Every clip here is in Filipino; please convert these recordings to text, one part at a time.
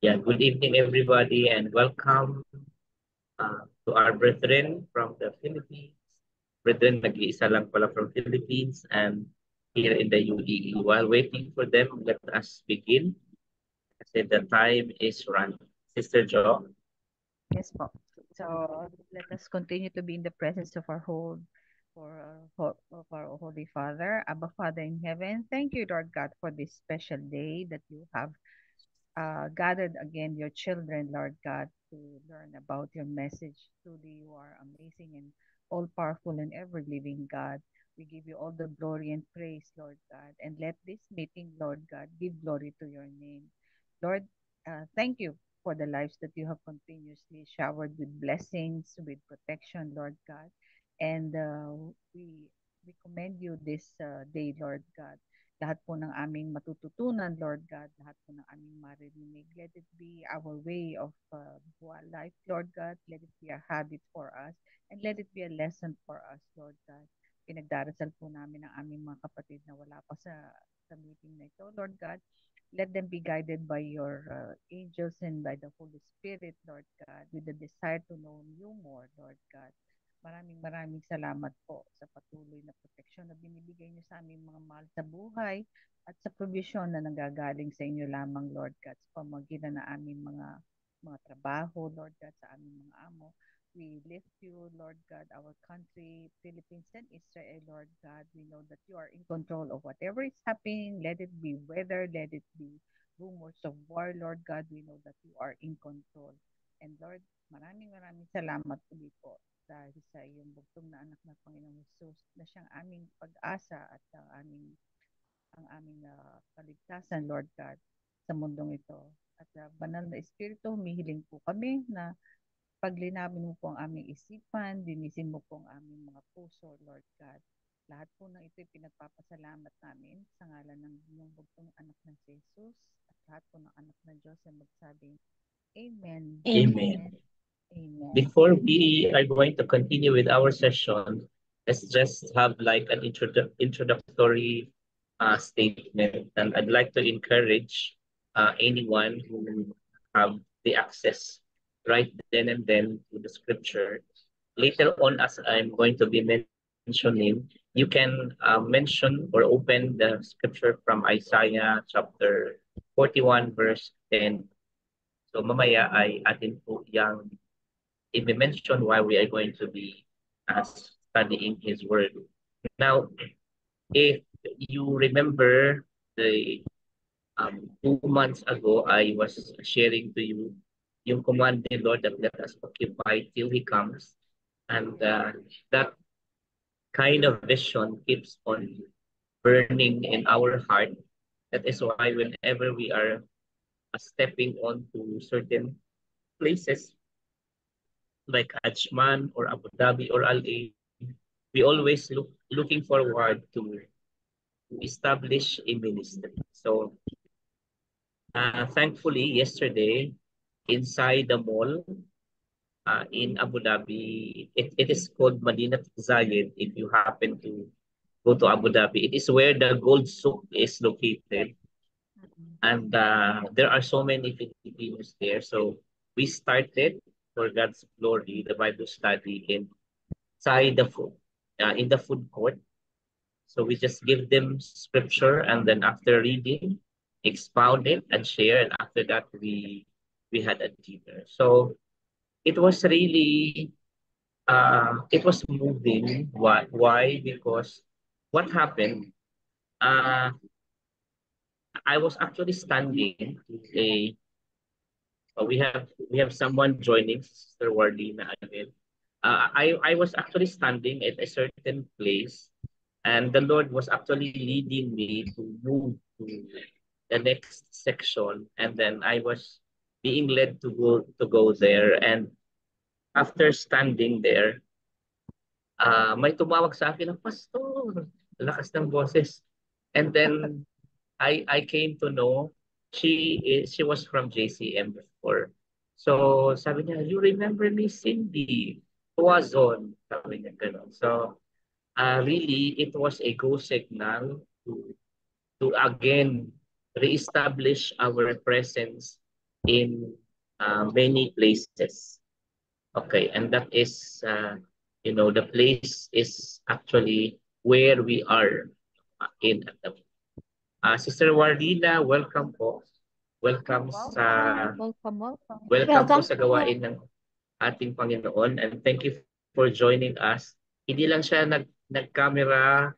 Yeah, good evening, everybody, and welcome to our brethren from the Philippines. Brethren, nag-iisa lang pala from Philippines and here in the UAE. While waiting for them, let us begin. Kasi the time is running. Sister Jo. Yes po. So let us continue to be in the presence of our of our Holy Father, Abba Father in heaven. Thank you, Lord God, for this special day that you have gathered again your children, Lord God, to learn about your message. Truly, you are amazing and all powerful and ever living God. We give you all the glory and praise, Lord God. And let this meeting, Lord God, give glory to your name. Lord, thank you for the lives that you have continuously showered with blessings, with protection, Lord God. And we commend you this day, Lord God. Lahat po ng aming matututunan, Lord God, lahat po ng aming maririnig, let it be our way of life, Lord God. Let it be a habit for us and let it be a lesson for us, Lord God. Pinagdarasal po namin ang aming mga kapatid na wala pa sa meeting na ito, Lord God. Let them be guided by your angels and by the Holy Spirit, Lord God, with the desire to know you more, Lord God. Maraming salamat po sa patuloy na proteksyon na binibigay niyo sa aming mga mahal sa buhay at sa provision na nanggagaling sa inyo lamang, Lord God, sa pamagitan na aming mga trabaho, Lord God, sa aming mga amo. We lift you, Lord God, our country, Philippines and Israel, Lord God. We know that you are in control of whatever is happening. Let it be weather, let it be rumors of war, Lord God. We know that you are in control. And Lord, maraming salamat ulit po dahil sa iyong bugtong na anak na Panginoong Jesus na siyang aming pag-asa at ang aming kaligtasan, Lord God, sa mundong ito. At banal na Espiritu, humihiling po kami na paglinawin mo po ang aming isipan, linisin mo po ang aming mga puso, Lord God. Lahat po ng ito'y pinagpapasalamat namin sa ngalan ng inyong bugtong anak ng Jesus at lahat po ng anak ng Diyos ay magsabing, Amen. Amen. Amen. Before we are going to continue with our session, let's just have like an introductory statement. And I'd like to encourage anyone who have the access right then and then to the scripture. Later on, as I'm going to be mentioning, you can mention or open the scripture from Isaiah chapter 41 verse 10. So mamaya ay atin po yung i-mention why we are going to be studying his word. Now, if you remember the 2 months ago, I was sharing to you yung command ni Lord that let us occupy till He comes. And that kind of vision keeps on burning in our heart. That is why whenever we are stepping onto certain places like Ajman or Abu Dhabi or Al Ain, we always looking forward to establish a ministry. So thankfully, yesterday, inside the mall in Abu Dhabi, it is called Madinat Zayed if you happen to go to Abu Dhabi. It is where the gold souk is located. And there are so many Filipinos there. So we started for God's glory, the Bible study inside the food, in the food court. So we just give them scripture, and then after reading, expound it and share. And after that, we had a dinner. So it was really it was moving. Why? Why? Because what happened? Uh, I was actually standing. A we have someone joining, Sister Wardina again. I was actually standing at a certain place, and the Lord was actually leading me to move to the next section, and then I was being led to go there. And after standing there, may tumawag sa akin ng pastor, lakas ng boses. And then I came to know she was from JCM before. So sabi niya, you remember me, Cindy? Tuwazon. Sabi niya ganun. So really, it was a go signal to again reestablish our presence in many places. Okay, and that is, the place is actually where we are in. Sister Wardina, welcome po. Welcome Welcome, welcome, welcome. welcome po Welcome sa po. gawain ng ating Panginoon, and thank you for joining us. Hindi lang siya nag-camera,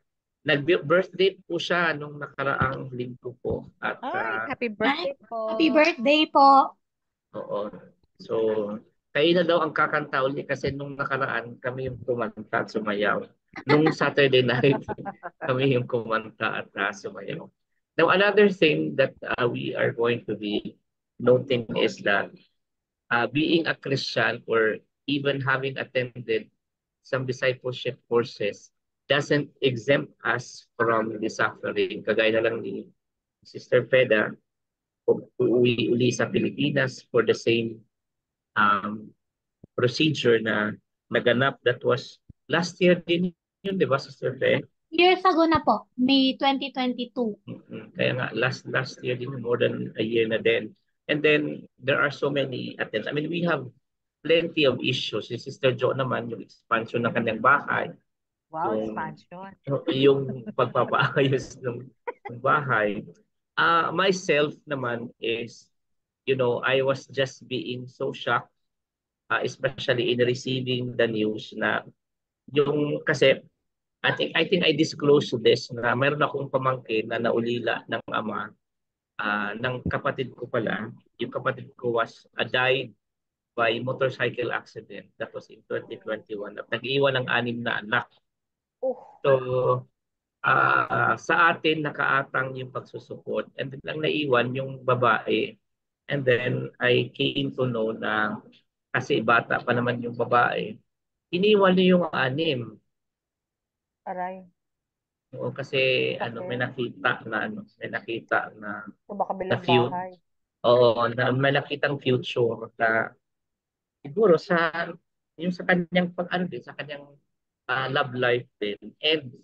nag-birthday po siya nung nakaraang linggo po. At Ay, happy Ay, birthday happy po. birthday po. oo, so kayo na daw ang kakanta uli kasi nung nakaraan kami yung kumanta at sumayaw. Nung Saturday night, kami yung kumanta at sumayaw. Now, another thing that we are going to be noting is that being a Christian or even having attended some discipleship courses doesn't exempt us from the suffering. Kagaya na lang ni Sister Peda, uuwi uli sa Pilipinas for the same um, procedure na naganap. That was last year din yun, di ba, Sister Peda? Years ago na po, May 2022. Kaya nga, last year din, more than a year na din. And then, there are so many attempts. I mean, we have plenty of issues. Si Sister Jo naman, yung expansion ng kanyang bahay, Wow, yung, expansion. yung pagpapaayos ng bahay. Myself naman is, I was just being so shocked, especially in receiving the news na kasi I think I disclosed this na mayroon akong pamangkin na naulila ng ama, ng kapatid ko pala. Yung kapatid ko was died by motorcycle accident. That was in 2021. At nag-iwan ng 6 na anak. Oh, So, sa atin nakaatang yung pagsusuport. And then lang naiwan yung babae. And then I came to know na kasi bata pa naman yung babae, iniwan niya yung 6. aray. Oo, kasi may Sakit. nakita na may nakita na Sa baka na bilang few bahay. oo, na may nakitang future na siguro sa kanyang din, sa kanyang love life din. And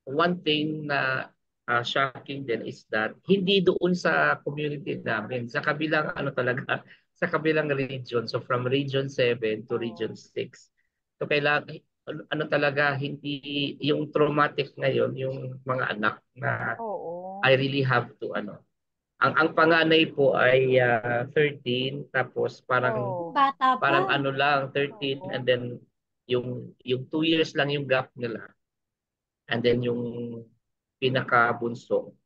one thing na shocking din is that hindi doon sa community namin, sa kabilang talaga, sa kabilang region. So from region 7 to region Oh, 6. So kailangan talaga hindi yung traumatic ngayon yung mga anak na oo. I really have to ang panganay po ay 13, tapos parang Oh, Bata pa. parang lang 13, oo. and then yung 2 years lang yung gap nila, and then yung pinakabunso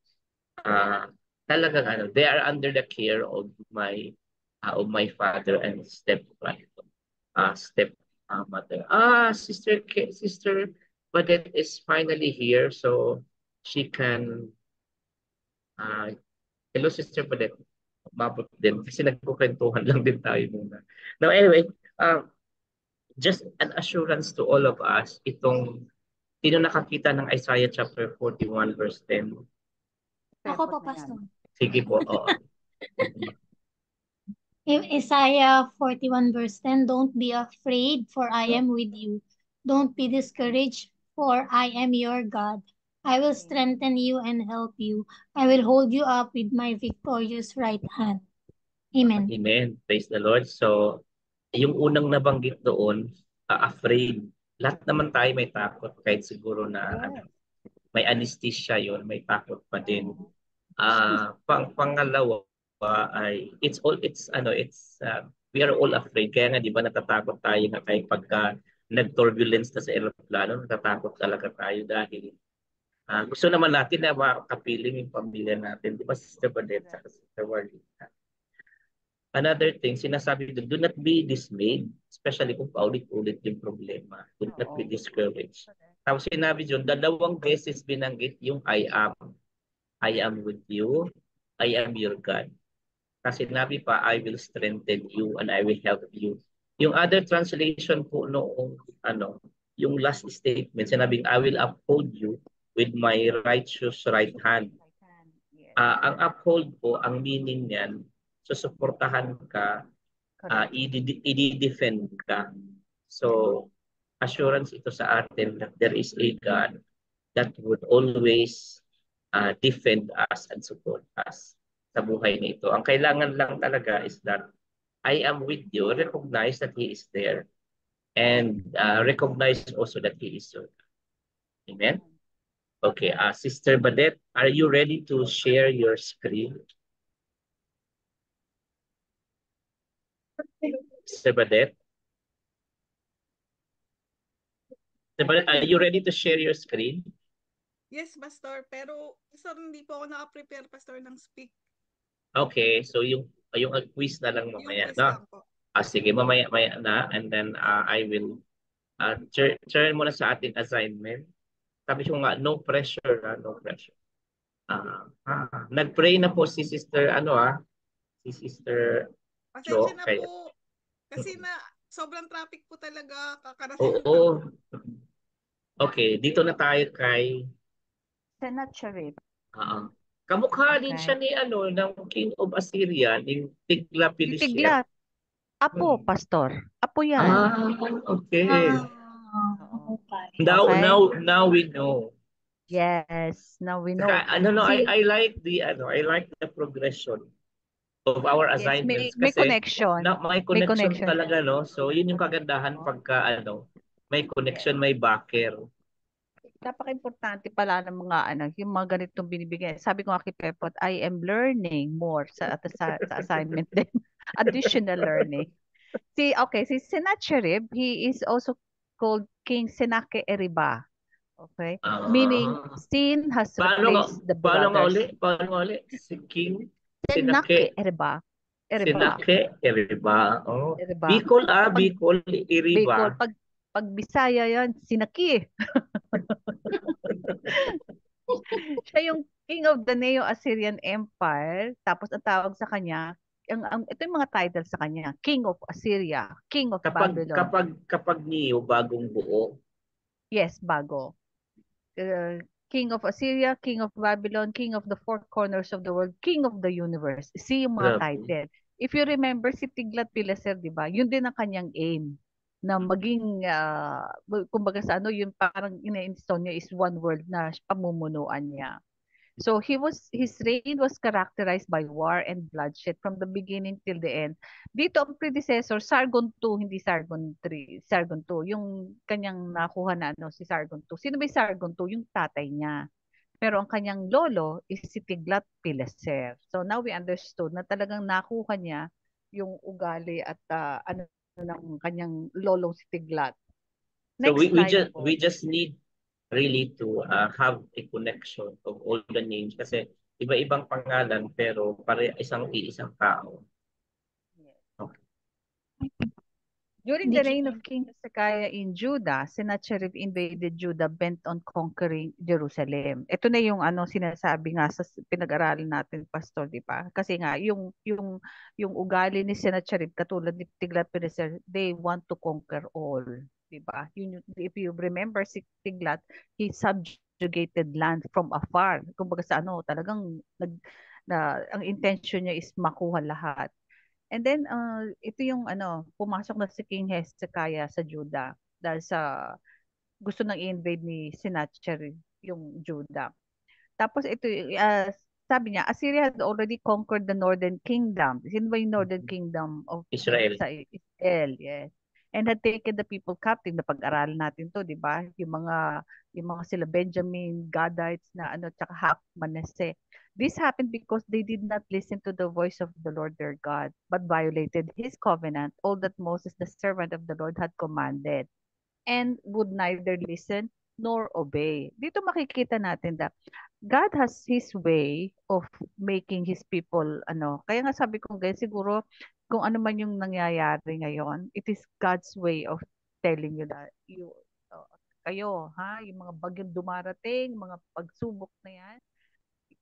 talagang they are under the care of my father and step mother. Sister Badet is finally here, so she can hello, Sister Badet. Mabot din kasi nagkukwentuhan lang din tayo muna. Now anyway, just an assurance to all of us, sino nakakita ng Isaiah chapter 41 verse 10? Ako Tempos po, na yan. Pastor. Sige po, oo. Isaiah 41 verse 10, don't be afraid, for I am with you. Don't be discouraged, for I am your God. I will strengthen you and help you. I will hold you up with my victorious right hand. Amen. Amen. Praise the Lord. So, yung unang nabanggit doon, afraid. Lahat naman tayo may takot, kahit siguro na Yes. may anesthesia yon, may takot pa din. Oo. Pangalawa ay we are all afraid. Kaya nga 'di ba natatakot tayo na kahit pagka nag-turbulence na sa eroplano, natatakot talaga tayo dahil gusto naman natin na makapiling yung pamilya natin. Di ba, Sister Badet Correct. at Sister Warlita? Another thing, sinasabi doon, do not be dismayed, especially kung paulit-ulit yung problema. Do not be Oo. discouraged. Correct. Tapos sinabi doon, dalawang beses binanggit yung I am. I am with you. I am your God. Kasi sinabi pa, I will strengthen you and I will help you. Yung other translation po noong yung last statement, sinabing, I will uphold you with my righteous right hand. Right hand. Yes. Ang uphold po, ang meaning niyan, susuportahan ka, Correct. i-defend ka. So, assurance ito sa atin that there is a God that would always defend us and support us. sa buhay nito. Ang kailangan lang talaga is that I am with you, recognize that He is there, and recognize also that He is your God. Amen? Okay, Sister Badet, are you ready to share your screen? Sister Badet? Sister Badet, are you ready to share your screen? Yes, Pastor. Pero, Pastor, hindi po ako naka-prepare, Pastor, ng speak. Okay, so yung quiz na lang Yung mamaya, quiz no? lang po. Sige, mamaya na, and then I will turn muna sa ating assignment. Sabi ko nga, no pressure, no pressure. Nag-pray na po si Sister, si Sister Pasensya Jo. na po. Kasi sobrang traffic po talaga. Kakarating lang. Oo. Okay, dito na tayo kay Sennacherib. kamukha din Okay. siya ni ng King of Assyria, ni Tiglath-Pileser. Tiglat. Apo, Pastor. Apo yan. Okay. Okay. Now we know. Yes, now we know. Saka, I like the progression of our Yes, assignments may kasi connection. may connection connection. talaga, no? So yun yung kagandahan pagka may connection, may backer. Napaka-importante pala ng mga yung mga ganitong binibigay. Sabi ko nga kay Pepot, I am learning more sa assignment din. Additional learning. Si Sennacherib, he is also called King Sennacherib. Okay? Meaning, sin has replaced the brothers. Paano nga uli? Si King Sennacherib. Sennacherib. Oh. Eriba. Bicol, Bicol, Iriba. Bicol, pag Bisaya yan, Sinaki. Siya yung king of the Neo-Assyrian Empire. Tapos ang tawag sa kanya, ito yung mga titles sa kanya. King of Assyria, King of Babylon. Kapag Neo, bagong buo. Yes, bago. King of Assyria, King of Babylon, King of the four corners of the world, King of the universe. See yung mga title. If you remember si Tiglath-Pileser, di ba? Yun din ang kanyang aim na maging kumbaga sa yung parang ina-install niya is one world na pamumunuan niya. So his reign was characterized by war and bloodshed from the beginning till the end. Dito ang predecessor, Sargon II, hindi Sargon III, Sargon II, yung kanyang nakuha na si Sargon II. Sino ba yung Sargon II? Yung tatay niya. Pero ang kanyang lolo is si Tiglath-Pileser. So now we understood na talagang nakuha niya yung ugali at ng kanyang lolong si Tiglath. Next so we just need really to have a connection of all the names kasi iba-ibang pangalan pero iisang tao. Okay. During the reign of King Hezekiah in Judah, Sennacherib invaded Judah bent on conquering Jerusalem. Ito na yung sinasabi nga sa pinag-aralan natin, Pastor, di ba? Kasi nga yung ugali ni Sennacherib katulad ni Tiglath-Pileser, they want to conquer all, di ba? If you remember si Tiglath, he subjugated land from afar. Kumbaga sa talagang ang intention niya is makuha lahat. And then, ito yung pumasok na si King Hezekiah sa Judah dahil sa gusto nang i-invade ni Sennacherib yung Judah. Tapos ito, sabi niya, Assyria had already conquered the northern kingdom. Sino ba yung northern kingdom of Israel? Israel, yes. And had taken the people captive. Napag-aralan natin to, di ba? Yung mga sila Benjamin, Gadites na tsaka Manasseh. This happened because they did not listen to the voice of the Lord their God, but violated his covenant, all that Moses, the servant of the Lord, had commanded, and would neither listen nor obey. Dito makikita natin that God has His way of making His people, kaya nga sabi ko guys, siguro, kung ano man yung nangyayari ngayon, it is God's way of telling you that, kayo, yung mga bagyong dumarating, mga pagsubok na yan,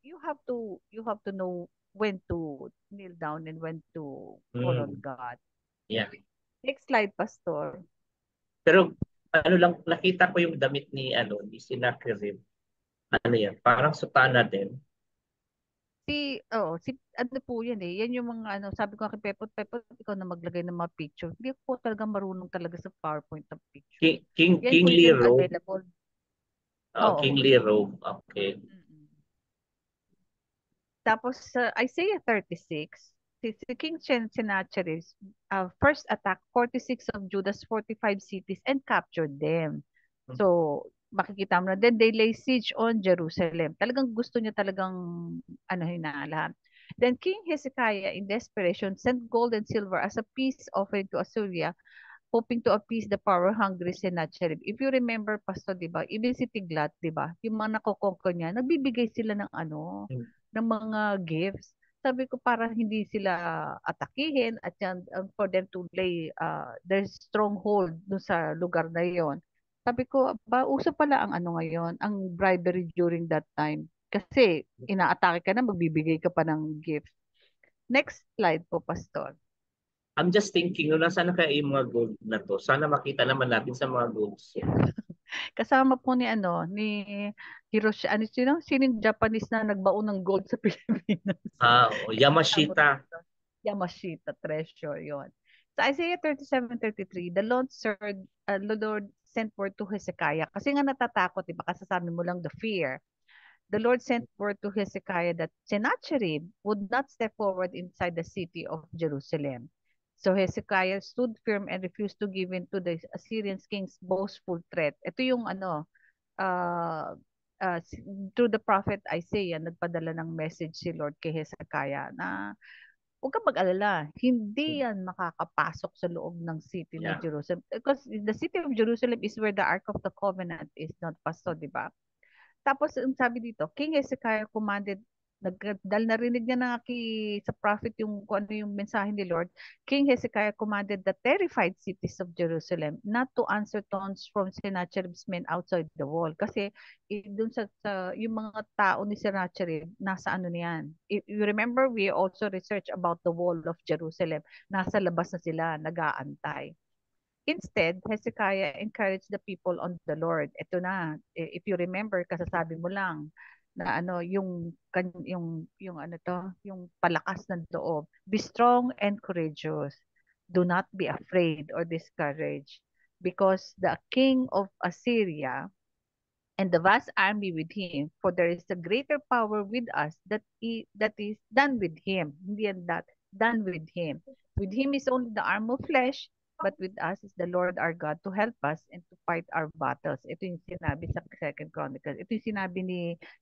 you have to know when to kneel down and when to call on God. Yeah. Next slide, Pastor. Pero lang nakita ko yung damit ni Sennacherib. Ano yan? Parang sutana din. Ano po yan eh. Yan yung mga sabi ko kay Pepot, ikaw na maglagay ng mga picture. Hindi ko talaga marunong talaga sa PowerPoint ng picture. King Lee Robe. Oo. King Lee Robe. Okay. Tapos sa Isaiah 36, si King Sennacherib first attacked 46 of Judah's 45 cities and captured them. So, makikita mo na, then they lay siege on Jerusalem. Talagang gusto niya talagang ano lahat. Then King Hezekiah in desperation sent gold and silver as a peace offering to Assyria, hoping to appease the power-hungry Sennacherib. If you remember, Pastor, di ba? Even si Tiglat, di ba? Yung mga nakokonquer niya, nagbibigay sila ng ng mga gifts. Sabi ko para hindi sila atakihin at yan, for them to lay their stronghold dun sa lugar na yon. Sabi ko, ba, uso pala ang ngayon, ang bribery during that time. Kasi inaatake ka na, magbibigay ka pa ng gifts. Next slide po, Pastor. I'm just thinking, nasaan na kaya yung mga gold na to? Sana makita naman natin sa mga golds. Kasama po ni Hiroshi, sino yung Japanese na nagbaon ng gold sa Pilipinas? Yamashita. Yamashita treasure yon. Sa Isaiah 37:33, the Lord sent word to Hezekiah. Kasi nga natatakot, diba? Kasi sabi mo lang the fear. The Lord sent word to Hezekiah that Sennacherib would not step forward inside the city of Jerusalem. So Hezekiah stood firm and refused to give in to the Assyrian king's boastful threat. Ito yung uh, through the prophet Isaiah, nagpadala ng message si Lord kay Hezekiah na huwag kang mag-alala, hindi yan makakapasok sa loob ng city ng Jerusalem. Because the city of Jerusalem is where the Ark of the Covenant is not pasto, di ba? Tapos, ang sabi dito, King Hezekiah commanded, dahil narinig niya na sa prophet yung kung ano yung mensahe ni Lord, King Hezekiah commanded the terrified cities of Jerusalem not to answer taunts from Sennacherib's men outside the wall. Kasi dun yung mga tao ni Sennacherib, nasa niyan. If you remember, we also research about the wall of Jerusalem. Nasa labas na sila, nag-aantay. Instead, Hezekiah encouraged the people on the Lord. Ito na, if you remember, kasasabi mo lang na yung palakas ng loob. Be strong and courageous. Do not be afraid or discouraged, because the king of Assyria and the vast army with him, for there is a greater power with us that is done with him. Hindi yan that, done with him. With him is only the arm of flesh, but with us is the Lord our God to help us and to fight our battles. Ito yung sinabi sa Second Chronicles. Ito yung sinabi ni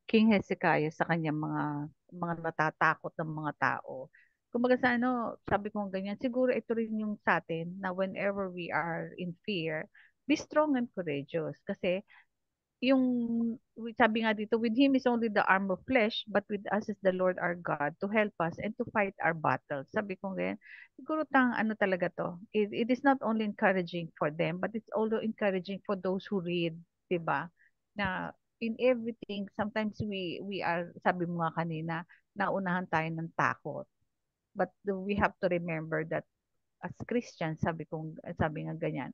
King Hezekiah sa kanyang mga natatakot ng mga tao. Kumbaga sa sabi ko ganyan, siguro ito rin yung sa atin na whenever we are in fear, be strong and courageous. Kasi yung sabi nga dito, with him is only the arm of flesh, but with us is the Lord our God to help us and to fight our battles. Sabi ko ganyan, siguro talaga to. It is not only encouraging for them, but it's also encouraging for those who read, diba? Na in everything, sometimes we are, sabi mo nga kanina, naunahan tayo ng takot. But we have to remember that as Christians, sabi nga ganyan,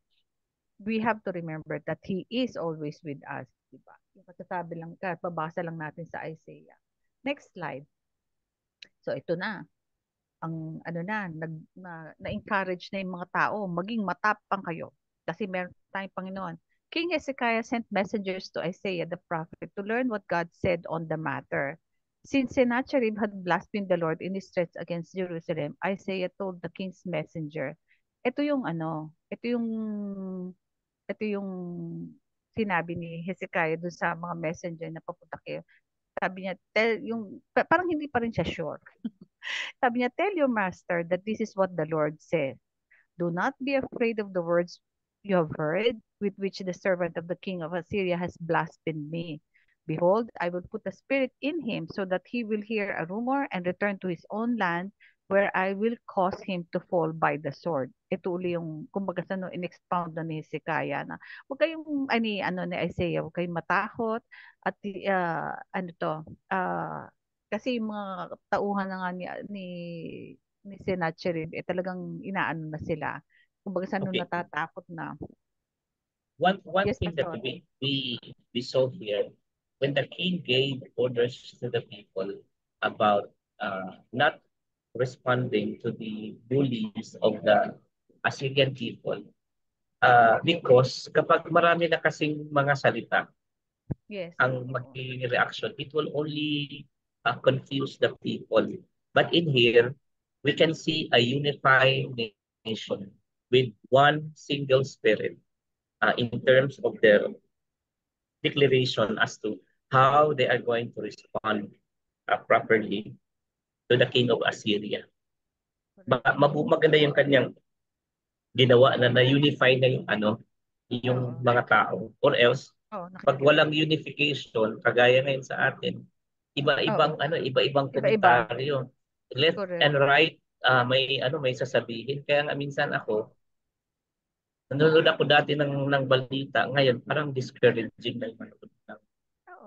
we have to remember that He is always with us. Diba? Yung kasasabi lang, pabasa lang natin sa Isaiah. Next slide. So ito na. Ang na-encourage na yung mga tao, maging matapang kayo. Kasi meron tayong Panginoon. King Hezekiah sent messengers to Isaiah the prophet to learn what God said on the matter. Since Sennacherib had blasphemed the Lord in his threats against Jerusalem, Isaiah told the king's messenger, ito yung ito yung sinabi ni Hezekiah dun sa mga messenger na papunta kayo. Sabi niya, parang hindi pa rin siya sure. Sabi niya, tell your master that this is what the Lord says. Do not be afraid of the words you have heard, with which the servant of the king of Assyria has blasphemed me. Behold, I will put a spirit in him so that he will hear a rumor and return to his own land, where I will cause him to fall by the sword. Ito uli yung, kumbaga in-expound na ni Hezekiah na, huwag kayong, ni Isaiah, huwag kayong matakot, at kasi yung mga tauhan na nga ni Sennacherib, talagang inaano na sila. Kumbaga natatakot na. One Yes, thing that Pastor. we saw here, when the king gave orders to the people about not responding to the bullies of the Assyrian people, because kapag marami na kasing mga salita, Yes. ang magiging reaction, it will only confuse the people. But in here, we can see a unified nation with one single spirit in terms of their declaration as to how they are going to respond properly to the king of Assyria. Maganda yung kanyang ginawa na unify na yung yung mga tao. Or else, pag walang unification, kagaya ngayon sa atin, iba-ibang iba-ibang Iba-iba. komentaryo. Left Correct. and right, may sasabihin. Kaya nga minsan ako, nanonood ako dati ng balita, ngayon parang discouraging na yung manood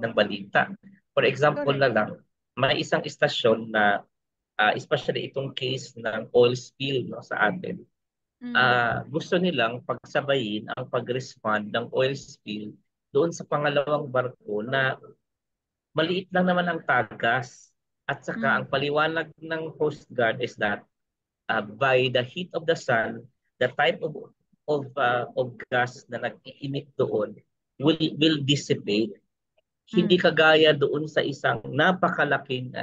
ng balita. For example na lang, may isang istasyon na especially itong case ng oil spill no, sa atin. Gusto nilang pagsabayin ang pag-respond ng oil spill doon sa pangalawang barko na maliit lang naman ang tagas. At saka ang paliwanag ng Coast Guard is that by the heat of the sun, the type of gas na nag-iinit doon will dissipate. Hindi kagaya doon sa isang napakalaking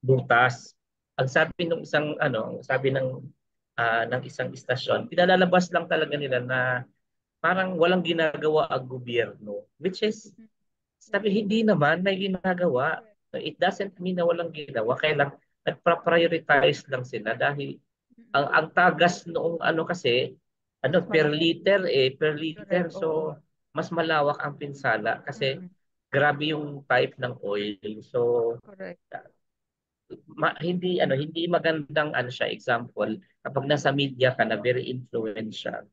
butas. Ang sabi ng isang sabi ng isang istasyon, pinalalabas lang talaga nila na parang walang ginagawa ang gobyerno, which is sabi hindi naman may ginagawa. It doesn't mean na walang ginawa, kaya lang nagpa-prioritize lang sila dahil ang tagas noong kasi per liter, so mas malawak ang pinsala kasi grabe yung type ng oil. So hindi magandang siya example kapag nasa media ka na very influential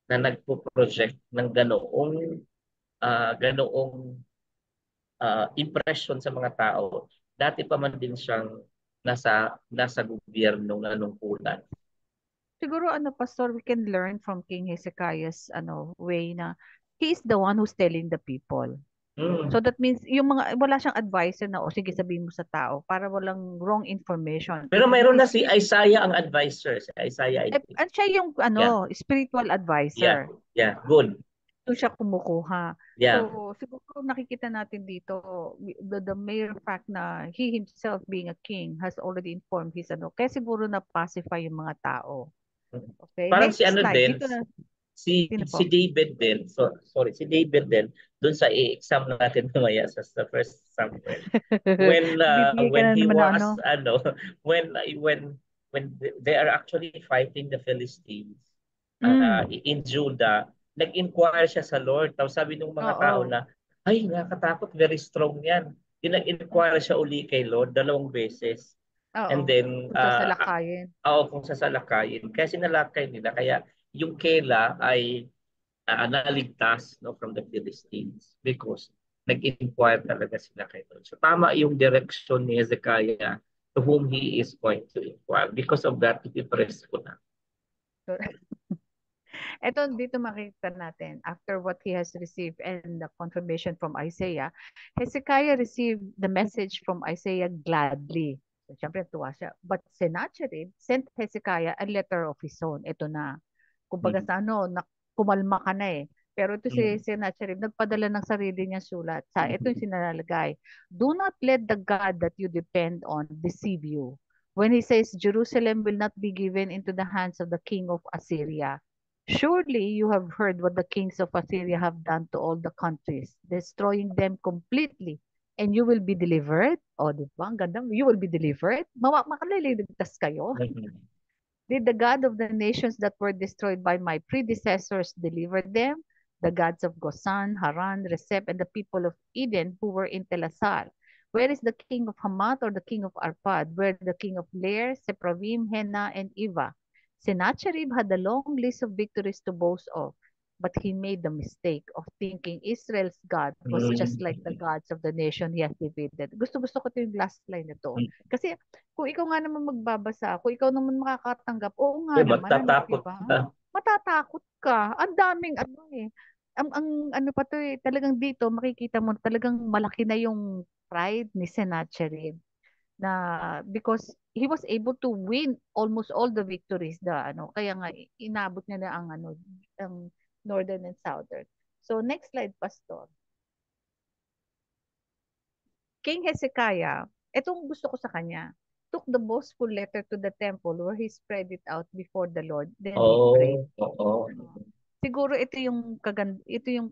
na nagpo-project ng ganoong impression sa mga tao. Dati pa man din siyang nasa gobyernong nanungkulan. Siguro pastor, we can learn from King Hezekiah's way na he is the one who's telling the people. So that means yung wala siyang advisor na sige sabihin mo sa tao para walang wrong information. Pero mayroon na si Isaiah ang advisor, si Isaiah. At siya yung spiritual advisor. Yeah, good. Doon siya kumukuha. Yeah. So siguro nakikita natin dito the mere fact na he himself being a king has already informed his kaya siguro na pacify yung mga tao. Okay. Parang next si slide. din, si David din. So, sorry, si David din doon sa exam natin mamaya sa First Samuel. When he was when they are actually fighting the Philistines in Judah, nag-inquire siya sa Lord. Tapos sabi ng mga tao na, ay, nakakatakot, very strong yan. Yung nag-inquire siya uli kay Lord 2 beses. And then, kung sasalakayin. Kung sasalakayin. Kaya sinalakay nila. Kaya yung Kela ay naligtas from the Philistines because nag-inquire talaga sila kay Lord. So tama yung direction ni Hezekiah to whom he is going to inquire. Because of that, ipipress ko na. Ito dito makita natin after what he has received and the confirmation from Isaiah, Hezekiah received the message from Isaiah gladly. So, syempre tuwa siya. But Sennacherib sent Hezekiah a letter of his own. Ito na. Kumbaga sa kumalma ka na eh. Pero ito si Sennacherib nagpadala ng sarili niyang sulat. Ito yung sinalagay. Do not let the God that you depend on deceive you. When he says Jerusalem will not be given into the hands of the king of Assyria. Surely you have heard what the kings of Assyria have done to all the countries, destroying them completely, and you will be delivered. O, di ba? Ang ganda. You will be delivered. Makaliligtas kayo. Did the God of the nations that were destroyed by my predecessors deliver them? The gods of Gozan, Haran, Resep, and the people of Eden who were in Telasar. Where is the king of Hamath or the king of Arpad? Where the king of Lair, Sepravim, Hena, and Eva? Sennacherib had a long list of victories to boast of, but he made the mistake of thinking Israel's God was just like the gods of the nation he has defeated. Gusto-gusto ko ito yung last line nito. Kasi kung ikaw nga naman magbabasa, kung ikaw naman makakatanggap, oo nga naman. Matatakot Matatakot ka. Ang daming ang pa to talagang dito makikita mo talagang malaki na yung pride ni Sennacherib na because he was able to win almost all the victories kaya nga inabot niya na ang northern and southern. So next slide, pastor. King Hezekiah, etong gusto ko sa kanya, took the boastful letter to the temple where he spread it out before the Lord. Then he prayed. Oo. Oh. Siguro ito yung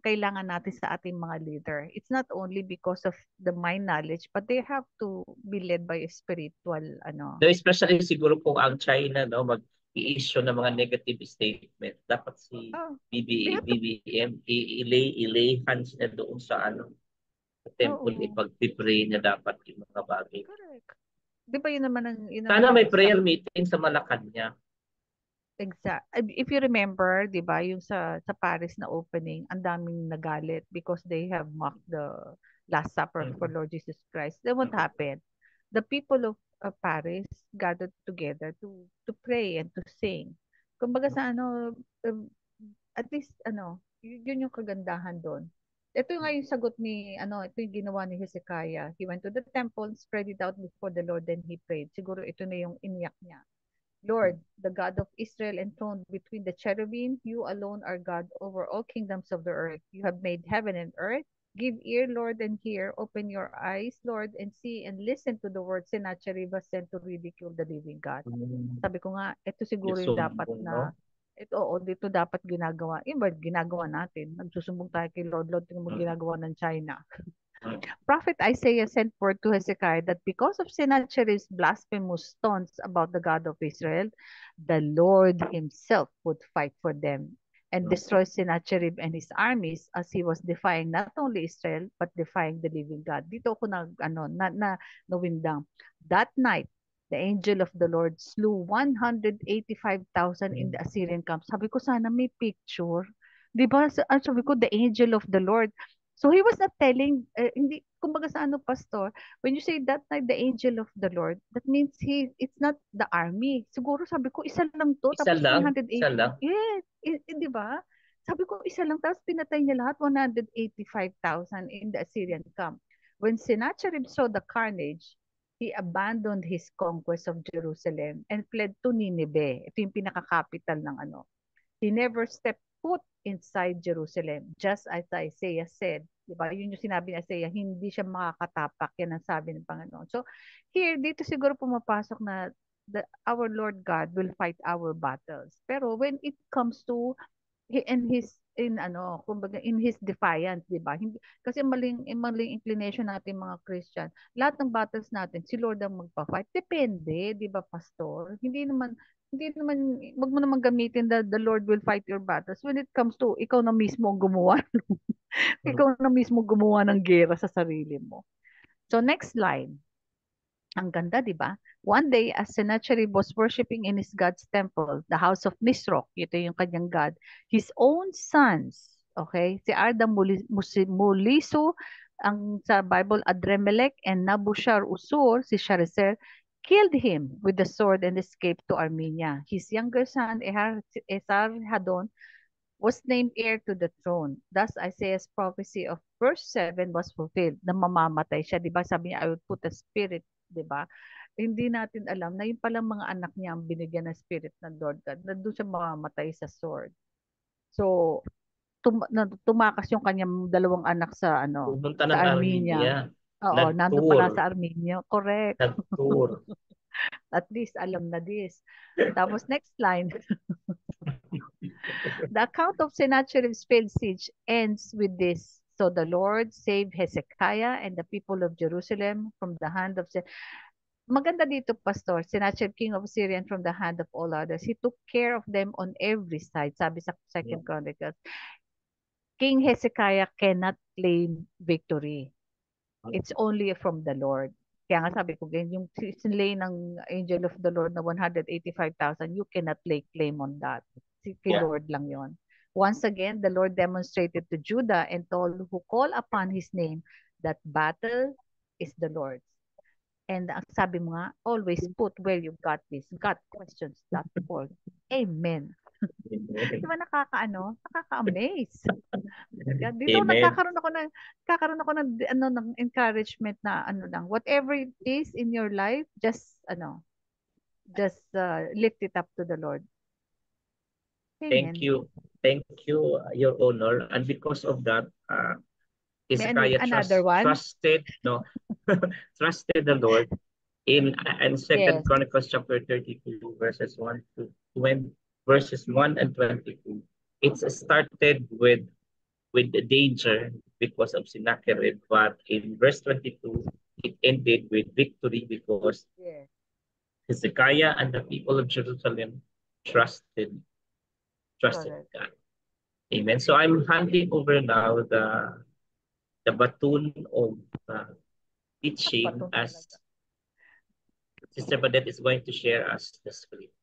kailangan natin sa ating mga leader. It's not only because of the mind knowledge, but they have to be led by a spiritual No, especially siguro kung ang China no mag-i-issue ng mga negative statement, dapat si Oh, they have to. BBM i-lay hands na doon sa sa temple, Oo, ipag-pray na dapat yung mga bagay. correct. Di ba yun naman Sana ang may sabi. prayer meeting sa Malacanang. Exact. If you remember, 'di ba, yung sa Paris na opening, ang daming nagalit because they have mocked the Last Supper for Lord Jesus Christ. Then what happened? The people of Paris gathered together to pray and to sing. Kumbaga sa at least yun yung kagandahan doon. Ito nga yung sagot ito yung ginawa ni Hezekiah. He went to the temple, spread it out before the Lord, then he prayed. Siguro ito na yung iniyak niya. Lord, the God of Israel enthroned between the cherubim, you alone are God over all kingdoms of the earth. You have made heaven and earth. Give ear, Lord, and hear. Open your eyes, Lord, and see and listen to the words Sennacherib was sent to ridicule the living God. Sabi ko nga, ito siguro yung dapat na, dito dapat ginagawa. Iba, ginagawa natin. Nagsusumbong tayo kay Lord, tingnan mo ginagawa ng China. Prophet Isaiah sent word to Hezekiah that because of Sennacherib's blasphemous taunts about the God of Israel, the Lord himself would fight for them and destroy Sennacherib and his armies as he was defying not only Israel but defying the living God. Dito ako nawindang. That night, the angel of the Lord slew 185,000 in the Assyrian camp. Sabi ko sana may picture. Di ba? Sabi ko, the angel of the Lord. So he was not telling, hindi, kumbaga sa pastor, when you say that night the angel of the Lord, that means it's not the army. Siguro sabi ko, isa lang to, Isa tapos lang? 180. Isa lang? Yes, di ba? Sabi ko, isa lang, tapos pinatay niya lahat, 185,000 in the Assyrian camp. When Sennacherib saw the carnage, he abandoned his conquest of Jerusalem and fled to Nineveh. Ito yung pinaka-capital ng He never stepped foot inside Jerusalem, just as Isaiah said. Diba? Yun yung sinabi ni Isaiah, hindi siya makakatapak. Yan ang sabi ng Panginoon. So, dito siguro pumapasok na our Lord God will fight our battles. Pero when it comes to kumbaga in his defiance, 'di ba? Hindi kasi maling inclination natin mga Christian. Lahat ng battles natin si Lord ang magpa-fight. Depende, 'di ba, pastor? Hindi naman wag mo naman gamitin the Lord will fight your battles when it comes to ikaw na mismo ang gumawa. Ikaw na mismo gumawa ng gera sa sarili mo. So next line. Ang ganda, di ba? One day, as Sennacherib was worshiping in his God's temple, the house of Nisroch, ito yung kanyang God, his own sons, okay, si Arda Muliso, ang sa Bible, Adremelech, and Nabushar Usur, si Sharezer, killed him with the sword and escaped to Armenia. His younger son, Esarhaddon, was named heir to the throne. Thus, Isaiah's prophecy of verse 7 was fulfilled, na mamamatay siya. Di ba? Sabi niya, I will put a spirit, di ba? Hindi natin alam na yung palang mga anak niya ang binigyan ng spirit ng Lord God, na doon siya mamamatay sa sword. So, tumakas yung kanyang dalawang anak sa Pumunta sa ng Armenia. Armenia. Oo, nandun pa Nag-tour. lang sa Armenia. Correct. Nag-tour. At least alam na this. Tapos next line. The account of Sennacherib's failed siege ends with this. So the Lord saved Hezekiah and the people of Jerusalem from the hand of Maganda dito, Pastor. Sennacherib, king of Syria, from the hand of all others. He took care of them on every side. Sabi sa 2 Chronicles. King Hezekiah cannot claim victory. It's only from the Lord. Kaya nga sabi ko, yung sinlay ng angel of the Lord na 185,000, you cannot lay claim on that. Si Lord lang yon. Once again, the Lord demonstrated to Judah and to all who call upon his name that battle is the Lord's. And ang sabi mo nga, always put where you got this. Got questions, that for. Amen. Di ba nakaka-amaze. Dito nagkakaroon ako ng encouragement na lang. Whatever it is in your life, just lift it up to the Lord. Amen. Thank you. Thank you, Your Honor. And because of that, Hezekiah another one? trusted, no, trusted the Lord. In Second Yes. Chronicles chapter 32, verses 1 to 20, verses 1 and 22. It's started with the danger because of Sennacherib, but in verse 22, it ended with victory because Yes. Hezekiah and the people of Jerusalem trusted Correct. God. Amen. So I'm handing over now the baton of teaching Baton as talaga. Sister Badet is going to share us the script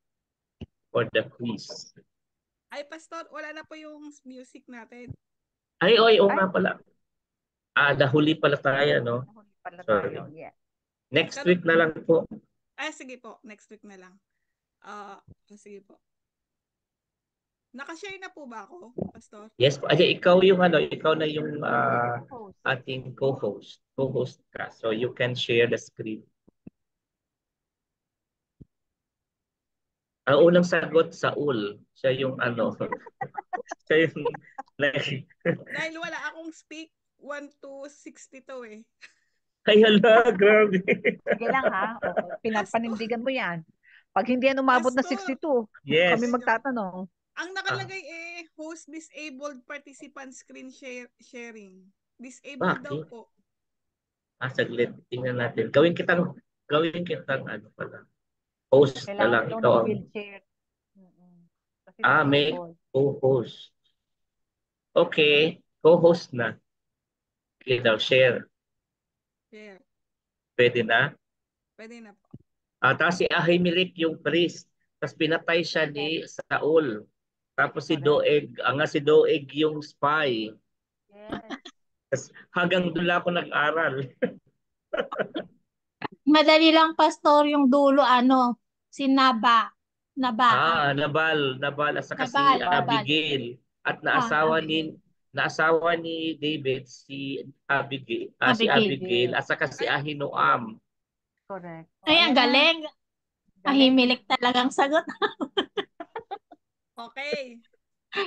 for the quiz. Ay, Pastor, wala na po yung music natin. Ay, oo Ay. nga pala. Nahuli pala tayo, no? Nahuli pala Sorry. tayo. Yeah. Next week na lang po. Sige po. Next week na lang. Sige po. Nakashare na po ba ako, Pastor? Yes po. Ay, ikaw na yung Host. ating co-host. Co-host ka. So you can share the script. Ang unang sagot, Saul. Siya yung siya yung like, Dahil wala akong speak 1 to 62 eh. ay hala, grabe. Sige lang ha. Oo. Pinapanindigan mo yan. Pag hindi yan umabot na Pastor. 62, Yes. kami magtatanong. Ang nakalagay host disabled participant screen sharing. Disabled daw Bakit? po. Saglit. Tingnan natin. Gawin kitang ano pala. Host na lang. Kailangan Ikaw daw ang wheelchair. Kasi may disabled. co-host. Okay. Co-host na. Okay daw, share. Share. Pwede na? Pwede na po. Tapos si Ahimelech yung priest. Tapos pinatay siya ni Saul. Tapos si Correct. Doeg, si Doeg yung spy. Yes. Tapos hanggang doon ako nag-aral. Madali lang, Pastor, yung dulo, si Naba. Nabal at saka si Nabal. Abigail. At naasawa ni David si Abigail at saka si Ahinoam. Correct. Ay, ang galing. Ahimelech talagang sagot. Okay.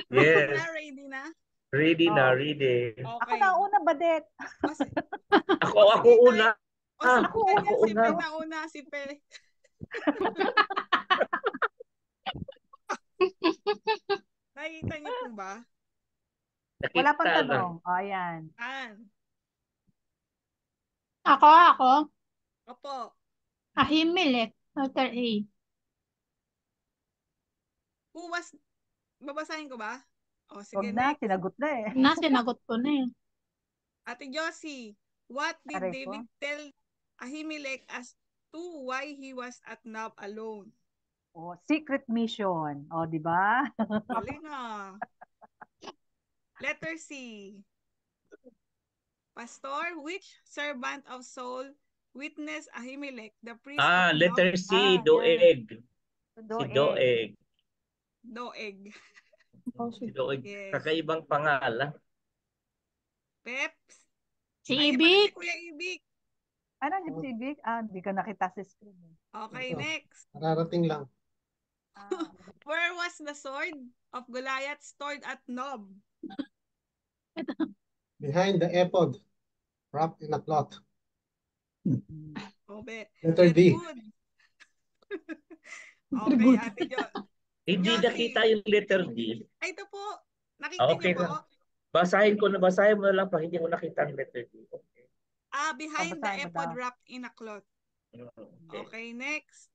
Yes. Ready na? Ready na, ready. Okay. Ako na una, Badet. Ako una. Ako una. Si Pe nauna, si Pe. Nakikita niyo po ba? Wala pang tanong. Ayan. Ako. Opo. Ahimelech. Letter A. Babasahin ko ba? Sige, Huwag na, next. sinagot na eh. Sinagot ko na eh. Ate Josie, what did Aray David tell Ahimelech as to why he was at Nob alone? Secret mission. Di ba? Galing na. Letter C. Pastor, which servant of Saul witnessed Ahimelech, the priest of Nob? Letter C, Doeg. Si Doeg. Doeg. Si Doeg. Yes. Kakaibang pangalan. Peps. Si Ibig. Si Kuya Ibig. Nandiyan si Ibig? Hindi ka nakita sa screen. Okay, next. Nararating lang. Where was the sword of Goliath stored at Nob? Behind the ephod, wrapped in a cloth. Okay. Letter D. Okay, Ate Jo. Hindi nakita yung letter D. Ay, ito po. Nakita niyo po. Basahin mo na lang pag hindi mo nakita ang letter D. Okay. Behind the ephod wrapped in a cloth. Okay, next.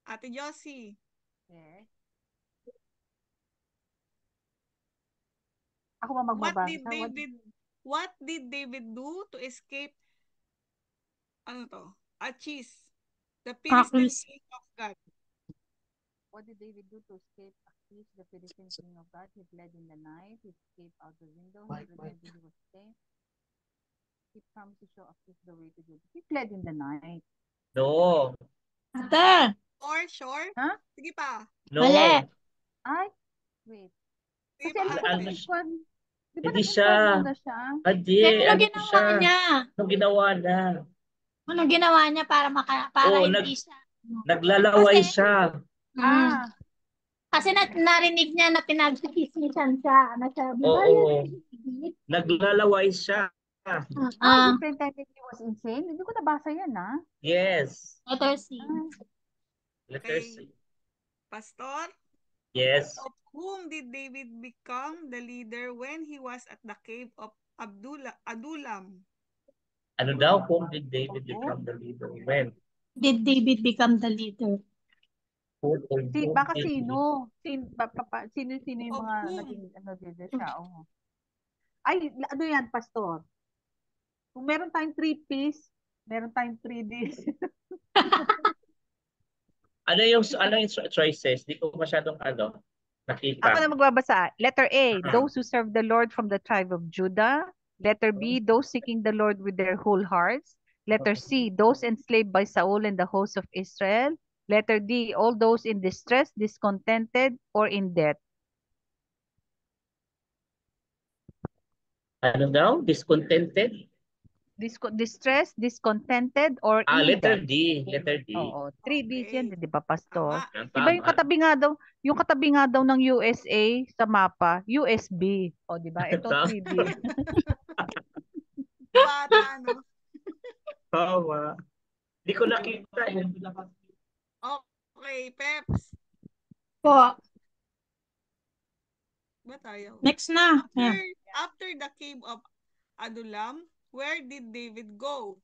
Ate Josie. Yes. Ako ba magbabasa? What did David do to escape Achis, the Philistine king of God? What did David do to escape Achis, the Philistine king of God? He fled in the night. He escaped out the window. He pretended he was safe. He promised to show Achis the way to do it. He fled in the night. No. Ate. Sure? Huh? Sige pa. No. Mali. Ay, wait. Sige Kasi pa. di ba hindi siya. Hindi. Ano ginawa niya? Anong ginawa niya para hindi siya? Naglalaway siya. Kasi narinig niya na pinagsikismisan siya. Oo. Naglalaway siya. Ah, He pretended he was insane? Hindi ko nabasa yan, ah. Yes. letter C. Letter Okay. C. Pastor, Yes. of whom did David become the leader when he was at the cave of Adullam? Ano daw? Whom did David Oo. become the leader? When? Did David become the leader? Baka sino? Sino yung Of mga whom? naging leader siya? Oh. Ay, ano yan, Pastor? Kung meron tayong 3 Ps, meron tayong 3Ds. Ano yung choices? Di ko masyadong nakita. Ako na magbabasa. Letter A, those who serve the Lord from the tribe of Judah. Letter B, those seeking the Lord with their whole hearts. Letter C, those enslaved by Saul and the host of Israel. Letter D, all those in distress, discontented, or in debt. Ano daw? Discontented? Distress, discontented, or in Letter debt. D. Letter D. Oo, 3Ds yan, di ba, Pastor? Tama. Di ba yung katabi nga daw ng USA sa mapa, USB. O, di ba? Ito, 3D. Bata, no? Tama. Di ko nakita. Okay, Peps. Po. Ba tayo? Next na. After the cave of Adullam, where did David go?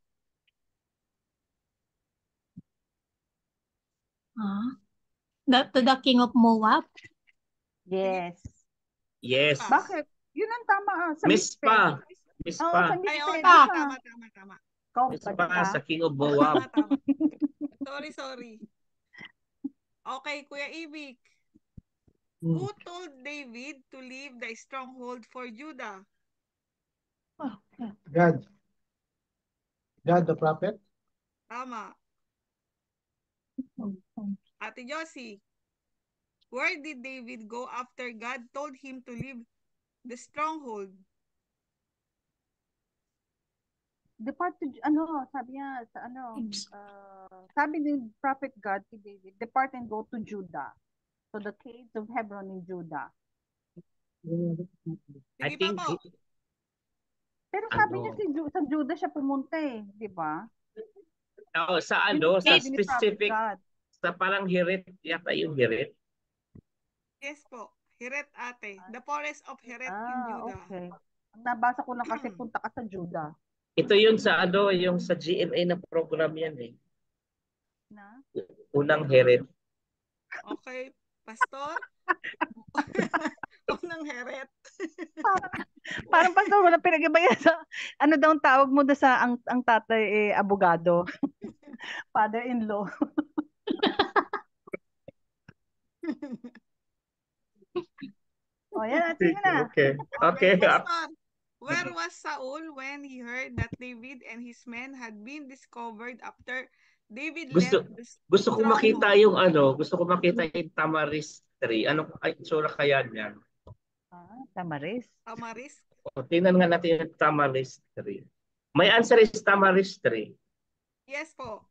To the king of Moab? Yes. Yes. Bakit? Yun ang tama. Sa Mispa. Oo, sa Mispe. Tama. Mispa sa King of Moab. Tama. Sorry. Okay, Kuya Ibik. Who told David to leave the stronghold for Judah? God. God the prophet. Tama. Ate Josie, where did David go after God told him to leave the stronghold? Depart to, sabi niya, sabi ni Prophet God to David, depart and go to Judah, to the caves of Hebron in Judah. I think pero sabi niya sa Judah siya pumunta di ba? Sa specific, sa parang Heret, yata yung Heret. Yes po, Heret ate. The forest of Heret in Judah. Okay. Ang nabasa ko lang kasi punta ka sa Judah. Ito yun sa yung sa GMA na program yan Na? Unang Heret. Okay, Pastor. Unang Heret. Parang Pastor, walang pinag-ibayan sa, daw ang tawag mo sa ang tatay abogado. Father-in-law. Yan, sige na. Okay. Pastor, where was Saul when he heard that David and his men had been discovered after David left the Gusto ko makita yung gusto ko makita yung Tamarisk tree. Ano itsura kaya niyan? Tamarisk. Tamarisk. Tingnan nga natin yung Tamarisk tree. My answer is Tamarisk tree. Yes po.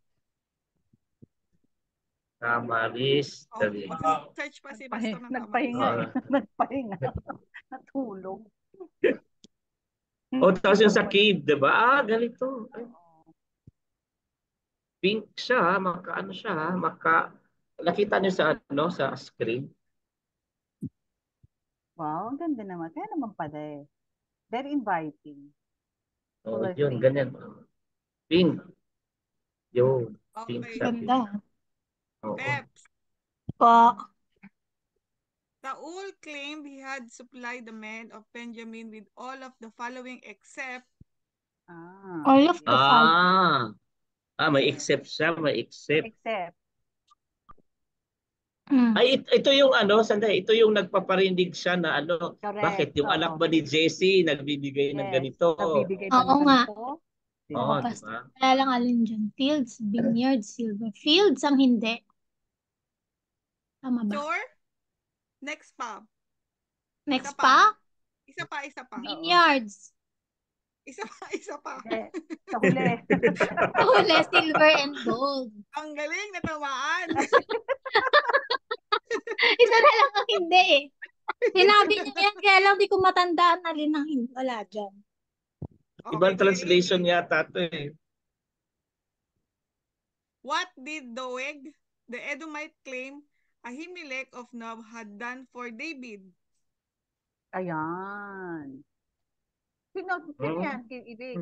Tamarisk tree. Search pa si Pastor ng Nagpahinga. Natulog. Tapos yung sa cave, diba? Ganito. Pink siya, nakita niyo sa screen. Wow, ang ganda naman. Kaya naman pala very inviting. Yun, ganyan. Pink. Yun. Pink siya. Ganda. Peps. Po. Saul claimed he had supplied the men of Benjamin with all of the following except all of the following. May except siya, may except. Mm. Ito yung sandali, ito yung nagpaparindig siya na Correct. bakit yung anak ba ni Jesse nagbibigay ng ganito? Nagbibigay ba Oo ng nga. ganito? Oo, Pastor. Kaya lang alin dyan. Fields, vineyards, silver. Fields ang hindi. Tama ba? Sure? Next pa. Next pa? Isa pa. Vineyards. Isa pa. Sa huli. Sa huli, silver and gold. Ang galing, natamaan. Isa na lang ang hindi Sinabi niya yan, kaya lang di ko matandaan alin ang hindi. Wala dyan. Ibang Okay, Kuya translation Ibi. yata to eh. What did Doeg, the Edomite, claim Ahimelech of Nob had done for David? Ayan. Sino Hmm? yan? Ibig.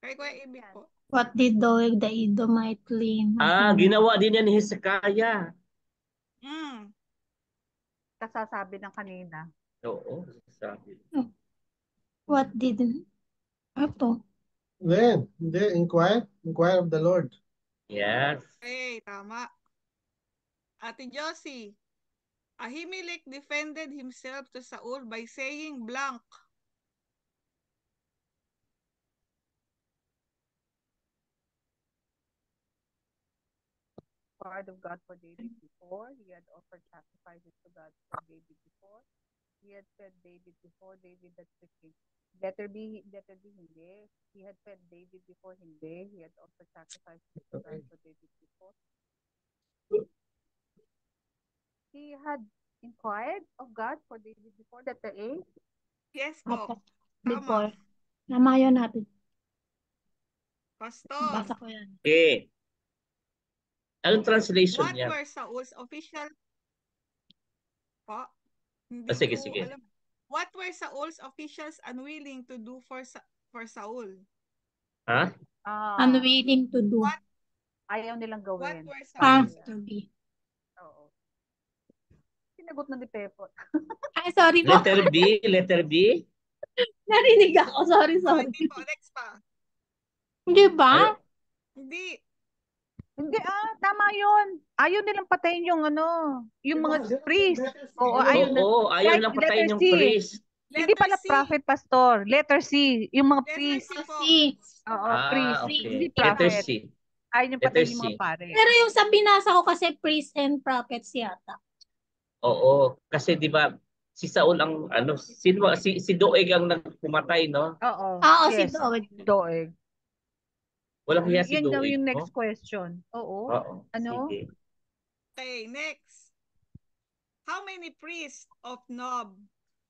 Kay Kuya Ibi po. What did Doeg the Edomite claim? Ginawa din yan ni Hezekiah. Mm. Kasasabi ng kanina. Oo, sabi. What did... Ito. Then, inquire of the Lord. Yes. Okay, tama. Ate Josie, Ahimelech defended himself to Saul by saying blank. Part of God for David before. He had offered sacrifices to God for David before. He had fed David before David that king. Letter B, hindi. He had fed David before hindi. He had offered sacrifices to God for David before. He had inquired of God for David before. Letter A. Yes po. Apo. Tama. Before. Namayo natin. Pastor, Basa ko yan. Okay. Anong translation what niya? were Saul's official... Po? Hindi Sige, ko sige. alam. What were Saul's officials unwilling to do for Saul? Ha? Unwilling to do. What Ayaw nilang What gawin. were Saul's... To be. Oo. Sinagot na ni Pepot. Ay, sorry po. Letter B, letter B. Narinig ako. Sorry. Hindi po. Next pa. Hindi ba? Ano? Hindi. Hindi, tama yun. Ayaw nilang patayin yung yung mga priest. Oo, ayaw na. Oo, ayaw Right, lang letter patayin yung C. priest. Hindi pala C. prophet, pastor. Letter C. Yung mga Letter priest. C po. Oo, priest. Okay. Hindi Letter prophet. C. Ayaw niyong Letter patayin yung mga C. pare. Pero yung sa binasa ko kasi priest and prophets yata. Oo, kasi 'di ba si Saul ang si Doeg ang nagpumatay, no? Oo. Oo, si Yes. Doeg. Doeg. Walang hiya si Yan daw Doeg, yung no? next question. Oo. Oo, Ano? sige. Okay, next. How many priests of Nob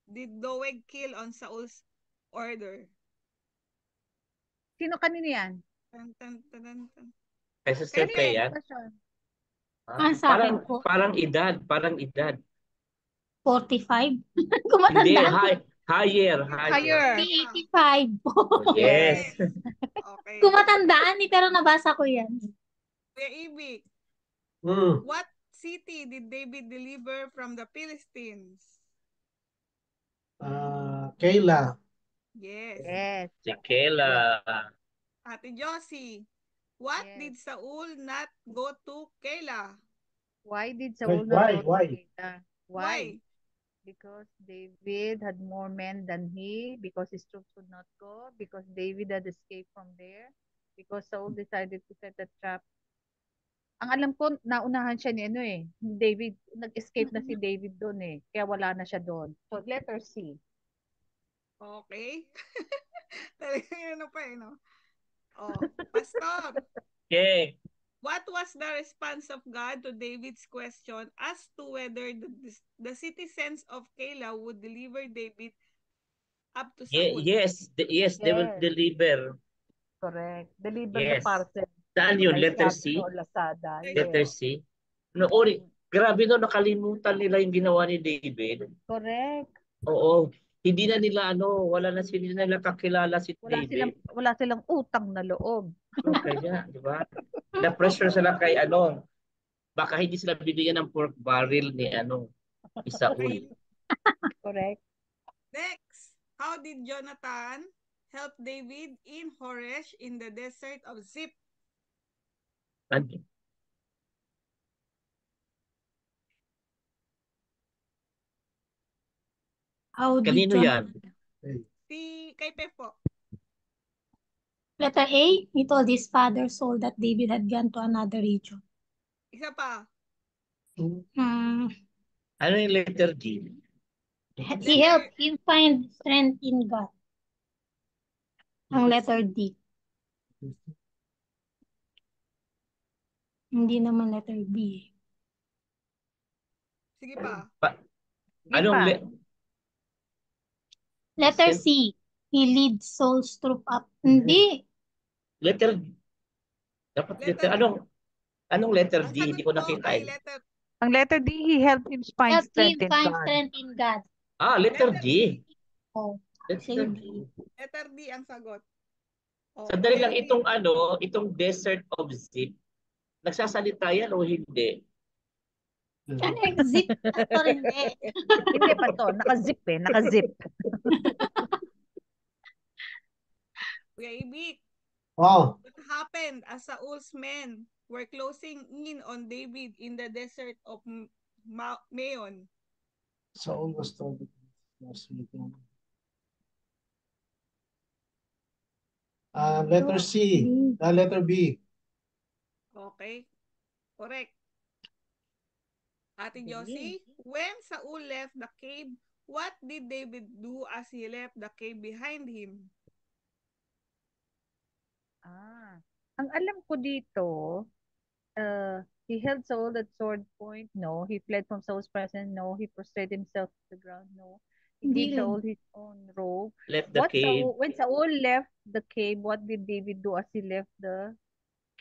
did Doeg kill on Saul's order? Sino kanina yan? Tan, tan, tan, tan, tan. Kay Sister Kanina Kay yung yan? question. Sa akin po. Parang edad. 45? Hindi, Kumatandaan. higher. 85 po. Oh, yes. Okay. Kumatandaan pero nabasa ko yan. Kuya Ibig, what city did David deliver from the Philistines? Kayla. Yes. Yes. Si Kela. Ate Josie, what Yes. did Saul not go to Keilah? Why did Why? Saul not go to Why? Keilah? Why? Because David had more men than he, because his troops could not go, because David had escaped from there, because Saul decided to set a trap. Ang alam ko, naunahan siya ni David, nag-escape na si David doon kaya wala na siya doon. So, letter C. Okay. Talagang no? Oh, Pastor, Okay. what was the response of God to David's question as to whether the citizens of Keilah would deliver David up to Saul? Yes, they will Yes. deliver. Correct. Deliver the Yes. parcel. Saan yun? By Letter Shopee C? or Lazada. Letter Yes. C? Grabe no, nakalimutan nila yung ginawa ni David. Correct. Oo. Hindi na nila wala na nila kakilala si David. Wala silang utang na loob. Kaya, di ba? Na-pressure sila kay baka hindi sila bibigyan ng pork barrel ni Saul. Correct. Next, how did Jonathan help David in Horesh in the desert of Ziph? Kanino yan? Si kay Pepo. Letter A, he told his father Saul that David had gone to another region. Isa pa. Ano yung letter D? He helped him find strength in God. Ang letter D. Hindi naman letter B. Sige pa. Anong Letter C. He leads souls through up. Hindi. Letter, dapat letter, Letter, anong letter ang D? sagot Hindi ko ko nakita ay eh. letter, Ang letter D, he helped him find Help strength him in find God. strength in God. Letter letter D. D. Oh, Letter sige. D. Letter D ang sagot. Oh, Sandali lang, Kuya Amy. itong Desert of Zip. Nagsasalita yan o hindi? Ano exit? Pastor, hindi. Hindi, pastor. Naka-zip eh. Naka-zip. Kuya Ibig, Oh, what happened as Saul's men were closing in on David in the desert of Maon? Saul was told that he was sleeping. Letter C. Letter B. Okay, correct. Ate Josie, when Saul left the cave, what did David do as he left the cave behind him? Ang alam ko dito, he held Saul at sword point. No. He fled from Saul's presence. No. He prostrated himself to the ground. No. He Hindi gave rin. Saul his own robe. Left the cave. When Saul left the cave, what did David do as he left the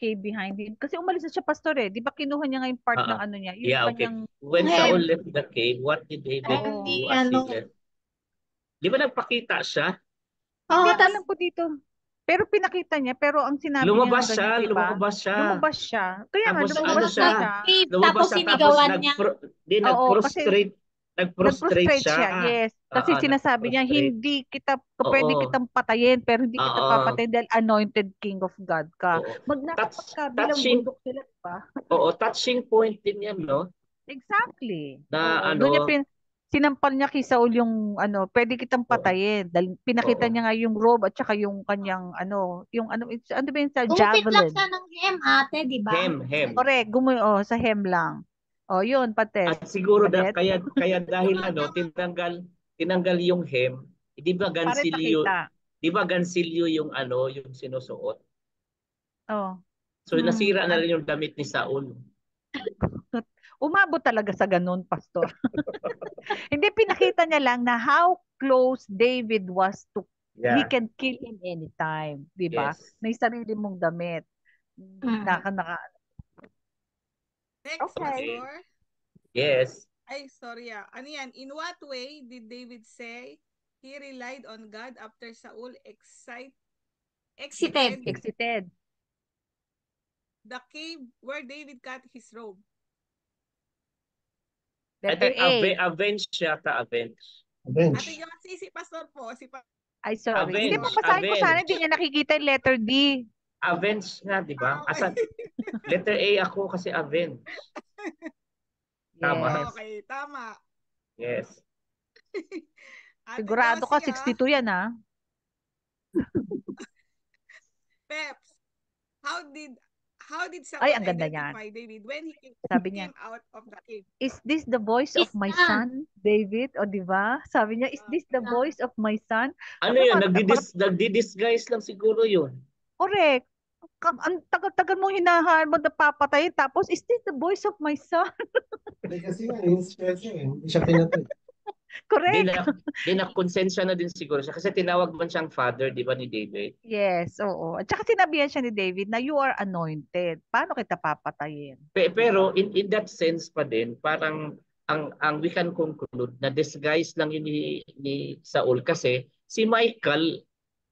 cave behind him? Kasi umalis na siya, pastor eh. Di ba kinuha niya nga yung part ng ano niya? Yung Yeah, okay. kanyang... When Hem. Saul left the cave, what did David Alam do ni, as he ano. left? Di ba nagpakita siya? Oo, Hindi, tas, alam ko dito. Pero pinakita niya, pero ang sinabi niya Lumabas ng siya, ganyan, di ba? lumabas siya. Lumabas siya. Kaya nga, Tapos lumabas ano lumabas siya? siya. sa cave, Lumabas tapos siya, tapos sinigawan niya. Oo, kasi nag-prostrate nag-prostrate siya. siya, yes. Kasi sinasabi niya, Nag-prostrate. hindi kita, Oo. pwede kitang patayin, pero hindi kita Oo. papatayin dahil anointed king of God ka. Oo. Magnapaskabilang Touching, bundok sila, di ba? touching point din yan, no? Exactly. Na Oo, doon niya ano, sinampal niya kay Saul yung pwede kitang patayin. Dahil pinakita Oo. niya nga yung robe at saka yung kanyang ano ba yun sa Gumupit lang javelin. siya ng hem, ate, di ba? hem. Correct, sa hem lang. Yun, pates. At siguro Ulit. kaya dahil Tama. tinanggal yung hem, di ba Para gansilyo, pakita. di ba gansilyo yung yung sinusuot. Oh. So nasira na An- rin yung damit ni Saul. Umabot talaga sa ganun, pastor. Hindi, pinakita niya lang na how close David was to, he Yeah. can kill him anytime, di ba? Yes. May sarili mong damit. Naka, Next, okay. Pastor. Yes. Ay, sorry ah. Ano yan? In what way did David say he relied on God after Saul exited Exited. the cave where David cut his robe? I Letter think A. avenge siya avenge. Ate Avenge. Josie, si Pastor po. Ay, sorry. Hindi, Avenge. papasahin ko sana, Avenge. hindi niya nakikita yung letter D. Avenge nga, di ba? Okay. Asan? Letter A ako kasi avenge. Tama. Yes. Okay, tama. Yes. Ate Sigurado ka, Josie, 62 yan, ha? Peps, how did Saul Ay, ang ganda identify David when he Sabi niya, came out of the cave? is this the voice of my son, David? O, di ba? Sabi niya, is this the voice of my son? Ano Sabi yun? mo, Nagdi-disguise lang siguro yun. correct. Ang tagal-tagal mong hinahaan mo na papatayin. Tapos, is this the voice of my son? Kasi nga, in-spell siya eh. Hindi siya pinatay. Correct. Di na konsensya na din siguro siya kasi tinawag man siyang father, di ba, ni David? Yes, oo. At saka sinabihan siya ni David na you are anointed. Paano kita papatayin? Pero in that sense pa din, parang ang we can conclude na disguise lang yun ni Saul kasi si Michael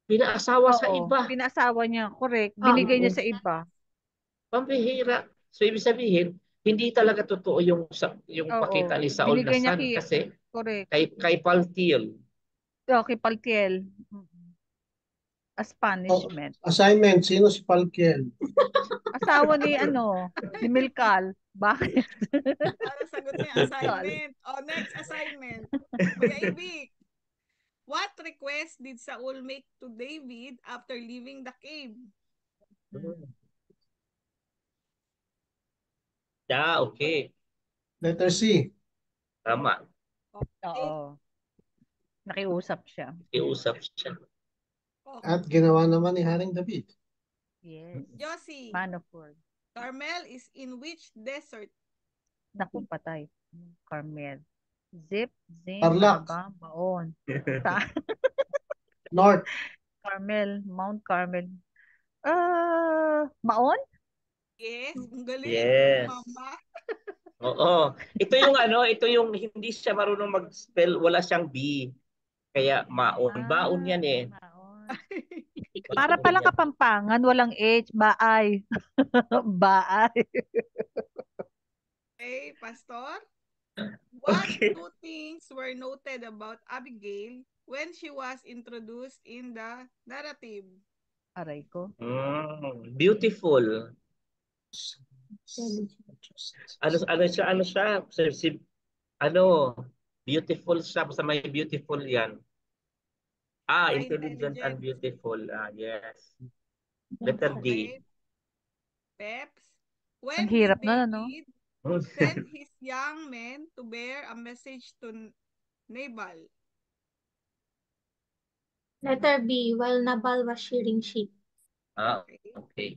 pinaasawa sa Oo, iba. pinasawa niya. Correct. Binigay niya sa iba. Pambihira. So ibig sabihin, hindi talaga totoo yung pakita Oo. ni Saul na Binigay niya son kasi correct. kay Paltiel. Okay, Paltiel. As punishment. Assignment, sino si Palkiel? Asawa ni Milkal. Bakit? Ano sagot niya? Assignment. Next assignment. Kuya Ibig, what request did Saul make to David after leaving the cave? Yeah, okay. Letter C. Tama. Okay. Oo. Nakiusap siya. Iusap siya. Okay. At ginawa naman ni Haring David. Yes. Josie, Man of word. Carmel is in which desert? Naku, patay. Carmel. Zip, Zin, Tarlac. Arabang, Baon. North. Carmel, Mount Carmel. Maon? Yes, ang galing. Yes. Mama. Oo. Ito yung hindi siya marunong mag-spell, wala siyang B. Kaya maon. Baon yan eh. Maon. Para palang Yan. Kapampangan, walang H, baay. Baay. Okay, Pastor. What Okay. two things were noted about Abigail when she was introduced in the narrative? Aray ko. Beautiful. Intelligent. Ano siya? Ano, beautiful siya. Basta may beautiful yan. Intelligent and Intelligent. beautiful. Yes. Letter D. Okay. Peps. Ang When hirap did na, no? David send his young men to bear a message to Nabal? Letter B, while Nabal was shearing sheep. Okay. Okay.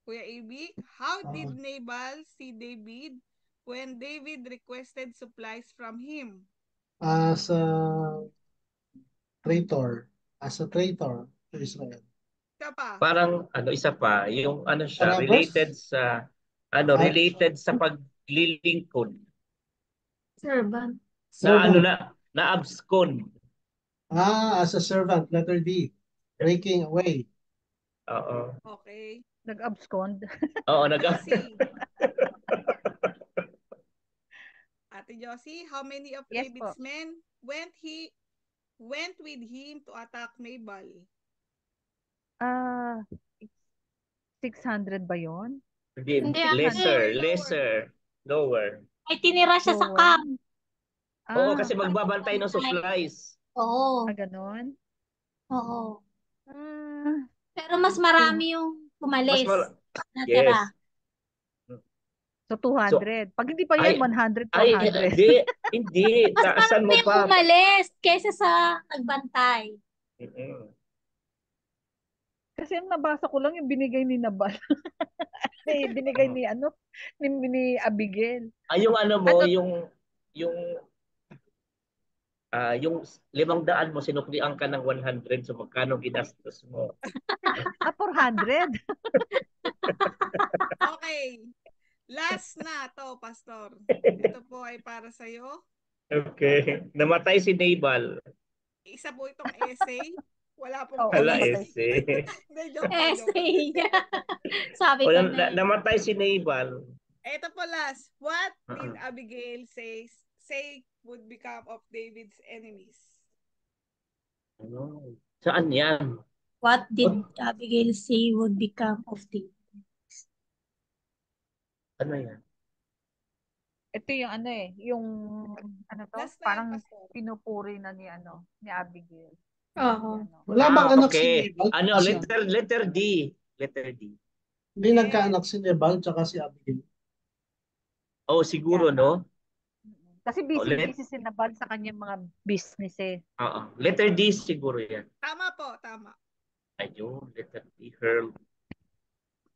Kuya AB, how did Nabal see David when David requested supplies from him? As a traitor. As a traitor to Israel. Isa pa. Parang isa pa, yung siya Barabbas? related sa paglilingkod. Servant. Servant. Na abscond. As a servant. Letter D. Breaking away. Oo. Okay. Nag-abscond. Oo, Josie. Ate Josie, how many of Yes David's po. men went with him to attack Nabal? 600 ba yon? Hindi, Lesser. Lower. Ay, tinira siya sa Lower. camp. Oo, kasi magbabantay ng Magbabantay. supplies. Oo. Ganon? Oo. Ah, Pero mas marami yung Mas pumalis. yes. Natira. so 200. Pag hindi pa yan, 100, 400. Hindi. Mas Taasan marami mo yung pa. umalis kaysa sa nagbantay. Mm-mm. Kasi ang nabasa ko lang yung binigay ni Nabal. binigay ni Abigail. Yung yung yung 500 mo, sinuklian ka ng 100, so magkano ginastos mo? 400. Okay. Last na to, Pastor. Ito po ay para sa'yo. Okay. Namatay si Nabal. Isa po itong essay. Wala pong Oo, Hala, namatay. Hindi, joke po, joke. Essay. Sabi ko na namatay si Nabal. Ito po last. What did Abigail say would become of David's enemies? Saan yan? What did Abigail say would become of David? Ano yan? Ito yung yung Last na parang yan, Pastor. pinupuri na ni Abigail. Oo. Wala bang anak okay. si Nabal? Letter D. Letter D. Hindi nagkaanak si Nabal tsaka si Abigail. Oh, siguro, Yata. no? Kasi busy si Nabal sa kanyang mga business eh. Oo. Letter D siguro yan. Tama po, tama. Ayun, letter D. Herb.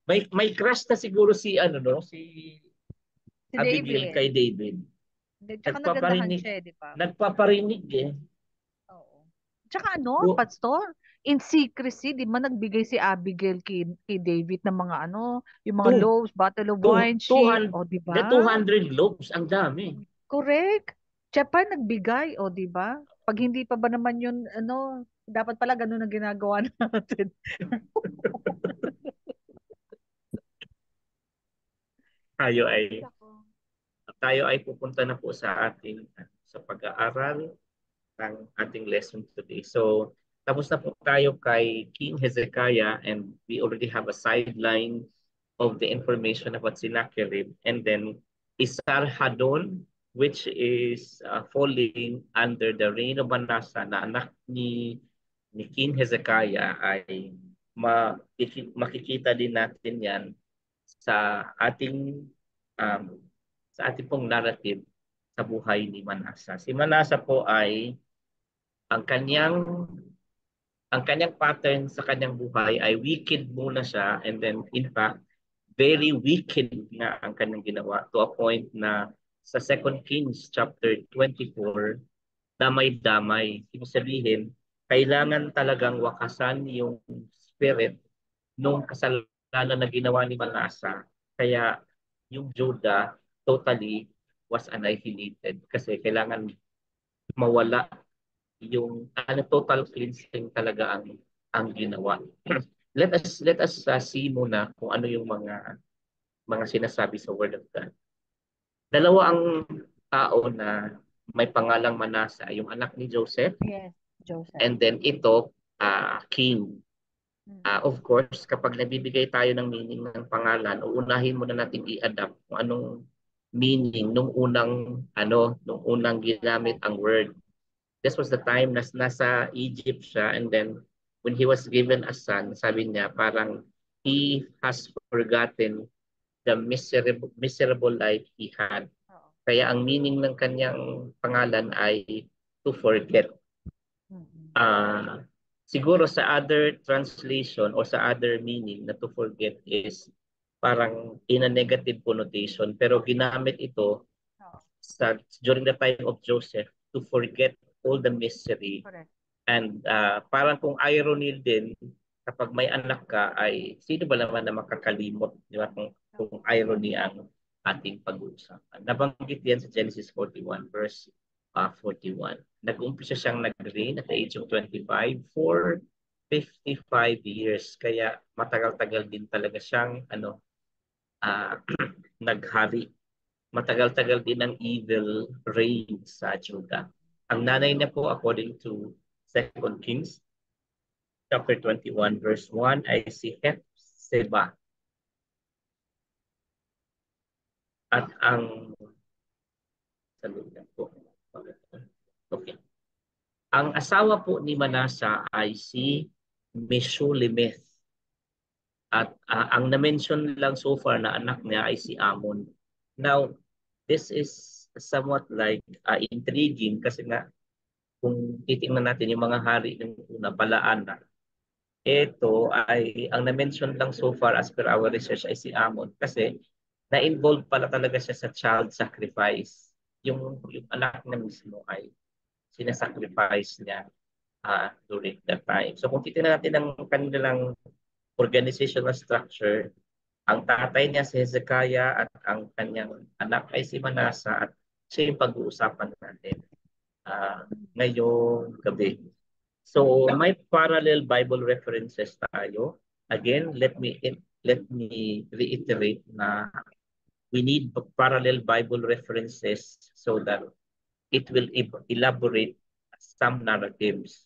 May crush na siguro si Abigail David. kay David. Tsaka nagandahan siya, di ba? Nagpaparinig eh. Oo. Tsaka Pastor, in secrecy, di ba nagbigay si Abigail kay David ng mga yung mga loaves, bottle of wine, sheep, di ba? The 200 loaves, ang dami. Correct. Siya pa nagbigay, di ba? Pag hindi pa ba naman yun, dapat pala ganun ang ginagawa natin. Tayo ay pupunta na po sa pag-aaral ng ating lesson today. So, tapos na po tayo kay King Hezekiah, and we already have a sideline of the information about Sennacherib. And then Esarhaddon, which is falling under the reign of Manasseh, na anak ni King Hezekiah, ay makikita din natin yan sa ating pong narrative sa buhay ni Manasseh. Si Manasseh po ay ang kanyang pattern sa kanyang buhay ay wicked muna siya, and then in fact very wicked nga ang kanyang ginawa to a point na sa 2 Kings chapter 24, damay-damay. Ibig sabihin, kailangan talagang wakasan yung spirit nung kasalanan na ginawa ni Manasa. Kaya yung Judah totally was annihilated kasi kailangan mawala yung total cleansing talaga ang ginawa. Let us see muna kung ano yung mga sinasabi sa Word of God. Dalawa ang tao na may pangalang Manasa, yung anak ni Joseph, Yes, Joseph. and then ito, king. Mm. Of course, kapag nabibigay tayo ng meaning ng pangalan, uunahin muna natin i-adapt kung anong meaning nung unang ginamit ang word. This was the time na nasa Egypt siya, and then when he was given a son, sabi niya parang he has forgotten the miserable life he had. Oo. Kaya ang meaning ng kanyang pangalan ay to forget. Mm-mm. Siguro sa other translation or sa other meaning na to forget is parang in a negative connotation, pero ginamit ito Oo. during the time of Joseph to forget all the misery. Correct. And parang kung irony din, kapag may anak ka ay sino ba naman na makakalimot, di ba? Kung irony ang ating pag-uusapan. Nabanggit yan sa Genesis 41 verse 41. Nag-umpisa siyang nag-reign at the age of 25 for 55 years. Kaya matagal-tagal din talaga siyang naghari. Matagal-tagal din ang evil reign sa Judah. Ang nanay niya po, according to 2 Kings chapter 21 verse 1, ay si Hephzibah. At ang okay. Ang asawa po ni Manasa ay si Meshulemeth. At ang na-mention lang so far na anak niya ay si Amon. Now, this is somewhat like intriguing kasi nga kung titingnan natin yung mga hari ng una, Balaan na, ito ay ang na-mention lang so far as per our research ay si Amon kasi na-involve pala talaga siya sa child sacrifice. Yung anak niya mismo ay sinasacrifice niya during that time. So kung titingnan natin ang kanilang organizational structure, ang tatay niya si Hezekiah at ang kanyang anak ay si Manasa at siya yung pag-uusapan natin ngayong gabi. So may parallel Bible references tayo. Again, let me reiterate na we need parallel Bible references so that it will elaborate some narratives.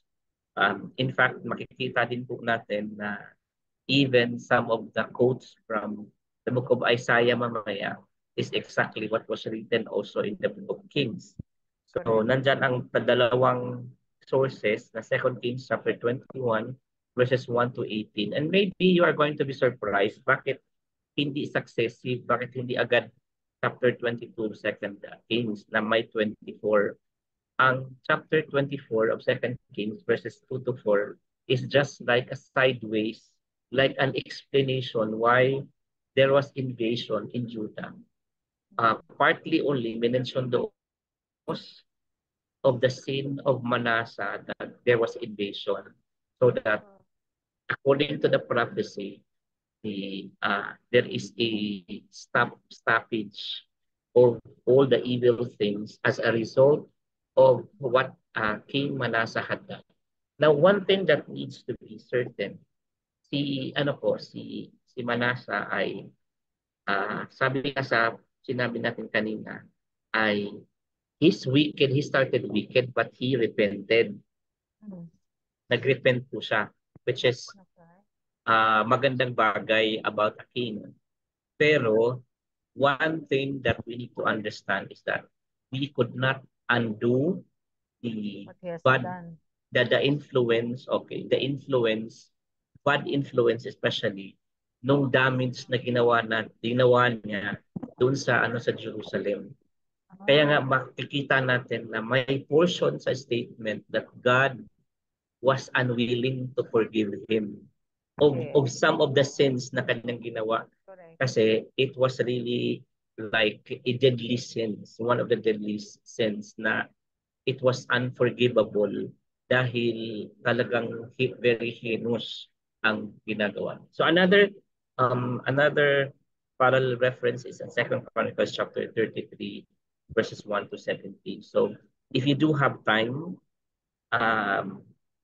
In fact, makikita din po natin na even some of the quotes from the book of Isaiah mamaya is exactly what was written also in the book of Kings. So, nandyan ang dalawang sources na 2 Kings chapter 21 verses 1 to 18. And maybe you are going to be surprised bakit hindi successive, bakit hindi agad chapter 22 2 Kings na may 24. Ang chapter 24 of 2 Kings verses 2 to 4 is just like a sideways, like an explanation why there was invasion in Judah. Partly only mentioned of the sin of Manasseh that there was invasion. So that according to the prophecy, there is a stoppage of all the evil things as a result of what King Manasseh had done. Now, one thing that needs to be certain, si Manasseh ay sabi nga sa sinabi natin kanina ay he's wicked, he started wicked but he repented. Nagrepent po siya, which is magandang bagay about a king. Pero one thing that we need to understand is that we could not undo the bad the influence, the influence, bad influence especially nung damage na ginawa niya doon sa sa Jerusalem. Kaya nga makikita natin na may portion sa statement that God was unwilling to forgive him of some of the sins na kanyang ginawa. Kasi it was really like a deadly sins, one of the deadly sins na it was unforgivable dahil talagang very heinous ang ginagawa. So another parallel reference is in 2 Chronicles chapter 33 verses 1 to 17. So if you do have time,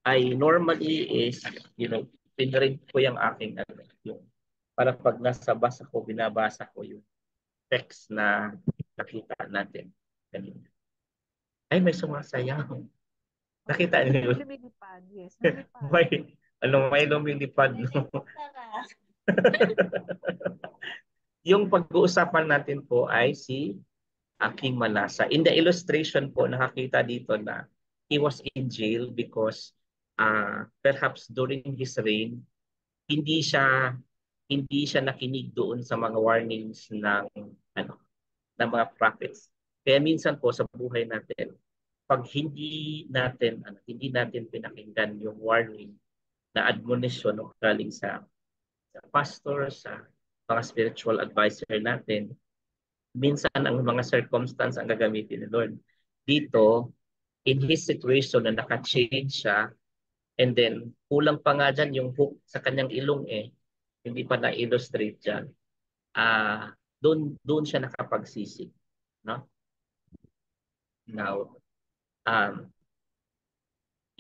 I normally is, pinrint ko yung aking yung para pag nasa basa ko, binabasa ko yung text na nakita natin kanina. Ay, may sumasayaw. Nakita niyo yun? Lumilipad, yes. Lumilipad. May lumilipad, no? Yung pag-uusapan natin po ay si King Manasseh. In the illustration po, nakakita dito na he was in jail because perhaps during his reign, hindi siya nakinig doon sa mga warnings ng mga prophets. Kaya minsan po sa buhay natin, pag hindi natin pinakinggan yung warning na admonition ng galing sa pastor, sa mga spiritual advisor natin, minsan ang mga circumstance ang gagamitin ni Lord. Dito, in his situation na naka-change siya, and then kulang pa nga dyan yung hook sa kanyang ilong hindi pa na-illustrate dyan. Doon siya nakapagsisi. No? Now,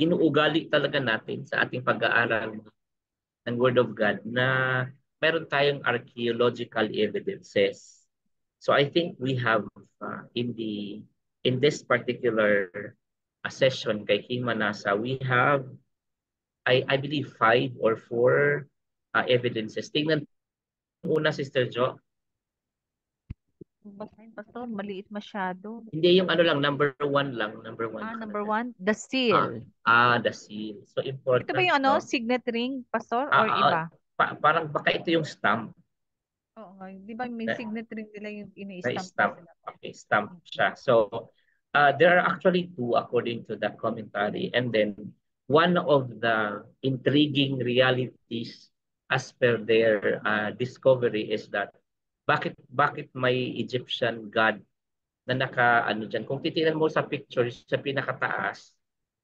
inuugali talaga natin sa ating pag-aaral ng Word of God na meron tayong archaeological evidences. So I think we have in this particular session kay King Manasseh, we have I believe 5 or 4 evidences. Tingnan una, Sister Jo. Basahin, Pastor, maliit masyado. Hindi yung number 1 lang. Number 1. Number 1, the seal. The seal. So important. Ito ba yung signet ring, Pastor, or iba? Parang baka ito yung stamp. Oo nga. Di ba may signet ring nila yung ini-stamp stamp. Okay, stamp siya. So, there are actually 2 according to the commentary. And then, one of the intriguing realities as per their discovery is that bakit may Egyptian god na dyan. Kung titingnan mo sa picture sa pinakataas,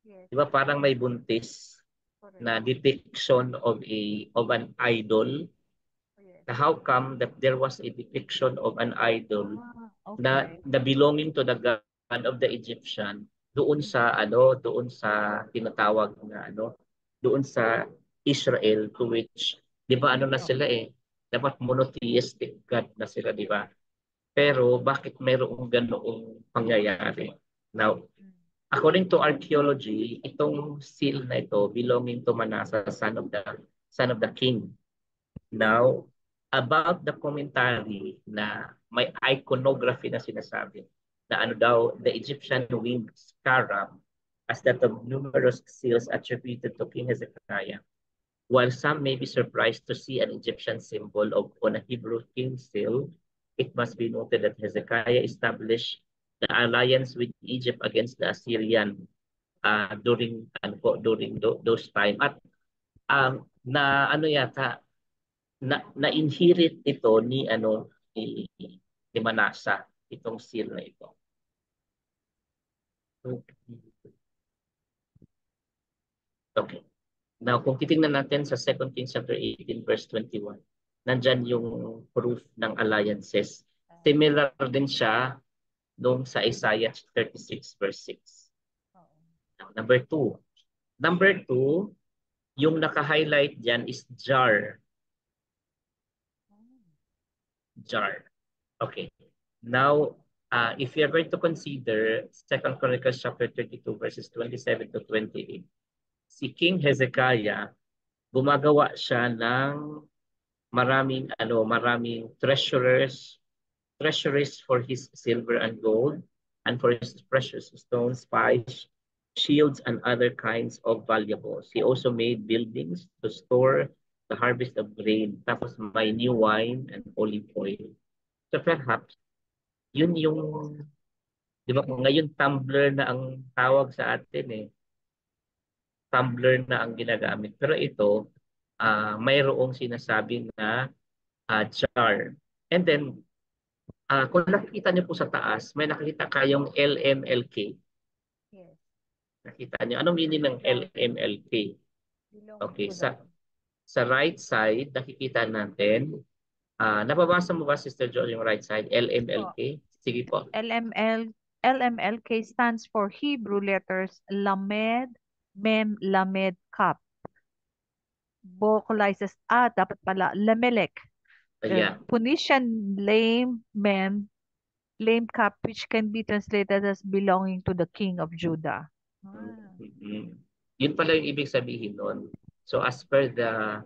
yes, di ba parang may buntis na depiction of an idol. Yes. How come that there was a depiction of an idol na belonging to the god of the Egyptian doon sa tinatawag na doon sa Israel, to which di ba na sila dapat monotheistic god na sila, di ba? Pero bakit mayroong ganoong pangyayari? Now, according to archaeology, itong seal na ito belonging to Manasseh, son of the king. Now, about the commentary na may iconography na sinasabi na the Egyptian winged scarab as that of numerous seals attributed to King Hezekiah. While some may be surprised to see an Egyptian symbol on a Hebrew king seal, it must be noted that Hezekiah established the alliance with Egypt against the Assyrian during those time. At na-inherit ito ni Manasseh, itong seal na ito. Okay. Now, kung titingnan natin sa 2 Kings chapter 18 verse 21, nandyan yung proof ng alliances. Similar din siya nung sa Isaiah 36 verse 6. Now, number 2. Number 2, yung naka-highlight dyan is jar. Jar. Okay. Now, if you're going to consider 2 Chronicles chapter 32 verses 27 to 28, si King Hezekiah, gumagawa siya ng maraming treasuries for his silver and gold, and for his precious stones, spice, shields, and other kinds of valuables. He also made buildings to store the harvest of grain. Tapos may new wine and olive oil. So perhaps, yun yung, di ba, ngayon tumbler na ang tawag sa atin tumbler na ang ginagamit. Pero ito, mayroong sinasabing na jar. And then, kung nakikita niyo po sa taas, may nakikita kayong LMLK. Yes. Nakita niyo? Anong meaning ng LMLK? Belonging Okay, to the sa right side, nakikita natin. Nababasa mo ba, Sister Jo, yung right side? po. LMLK? Sige po. LMLK stands for Hebrew letters Lamed, Mem, Lamed, Kap. Vocalizes, dapat pala, Lamelech. Yeah. Phoenician Lame, Mem, Lame Kap, which can be translated as belonging to the King of Judah. Mhm. Yun pala yung ibig sabihin nun. So as per the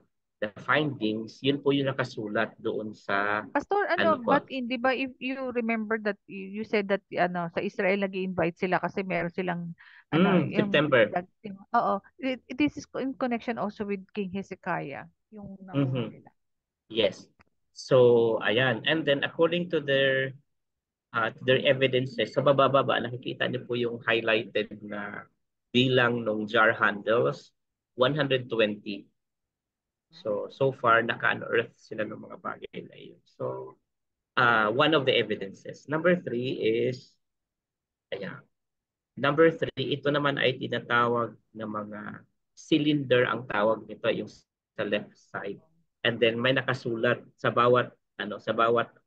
findings, yun po yung nakasulat doon sa Pastor, ano but po. di ba if you remember that you said that sa Israel nag-invite sila kasi meron silang yung September. oo, this is in connection also with King Hezekiah, yung nauna Mhm. nila. Yes. So ayan, and then according to their evidences, sa bababa nakikita niyo po yung highlighted na bilang ng jar handles, 120. So far naka-unearth sila ng mga bagay na yun. So one of the evidences. Number three is, ayan. Number three, ito naman ay tinatawag na mga cylinder ang tawag nito, yung sa left side. And then may nakasulat sa bawat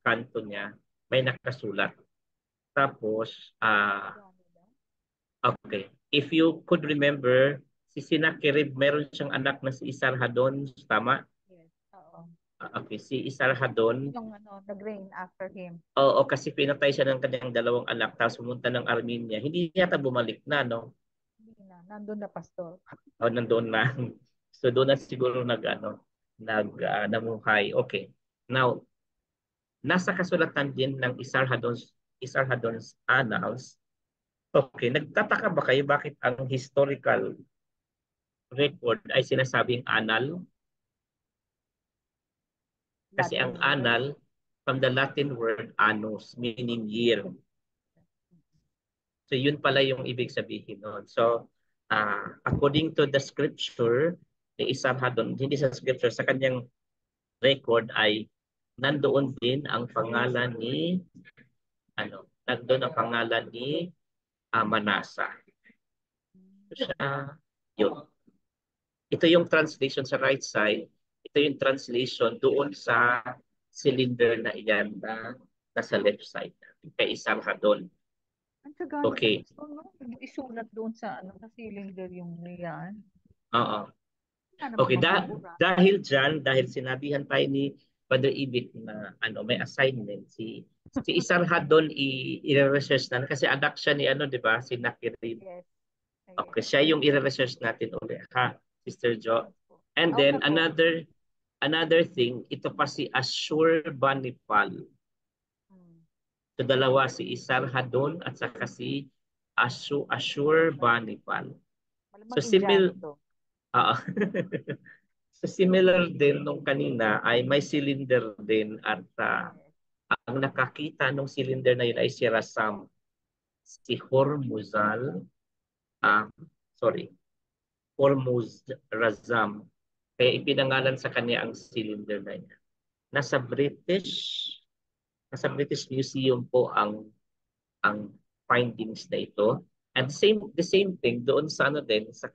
kanto niya, may nakasulat. Tapos, okay. If you could remember, si Sennacherib, meron siyang anak na si Isarhadon, tama? Yes, oo. Okay, si Isarhadon. Yung nag-reign after him. Oo, kasi pinatay siya ng kanyang dalawang anak, tapos pumunta ng Armenia. Hindi yata bumalik na, no? Hindi na, nandun na pastor. O, nandoon na. So, doon na siguro namuhay. Okay. Now, nasa kasulatan din ng Isarhadon's Annals. Okay, nagtataka ba kayo bakit ang historical record ay sinasabing annal? Kasi ang annal, from the Latin word annus, meaning year. So yun pala yung ibig sabihin nun. So according to the scripture, ni Isarhadon, hindi sa scripture, sa kanyang record ay nandoon din ang pangalan ni nandoon ang pangalan ni Manasa. So siya, yun. Ito yung translation sa right side. Ito yung translation doon sa cylinder na iyan na nasa left side. Kay Isarhadon. Ang Tagalog, Okay. isulat doon sa cylinder yung yan. Oo. Okay, dahil sinabihan tayo ni Father Ibit na may assignment si Isarhadon i-research na kasi anak siya ni 'di ba, si Nakirid. Yes. Okay, siya yung i-research natin ulit, ha, Sister Jo. And then another thing, ito pa si Ashurbanipal. So dalawa, si Isarhadon at saka si Ashurbanipal. So so similar din nung kanina ay may cylinder din at ang nakakita ng cylinder na yun ay si Rasam, si Hormuzal, Hormuz Razam. Kaya ipinangalan sa kanya ang cylinder na yan. Nasa British Museum po ang findings na ito. And the same thing doon sa sa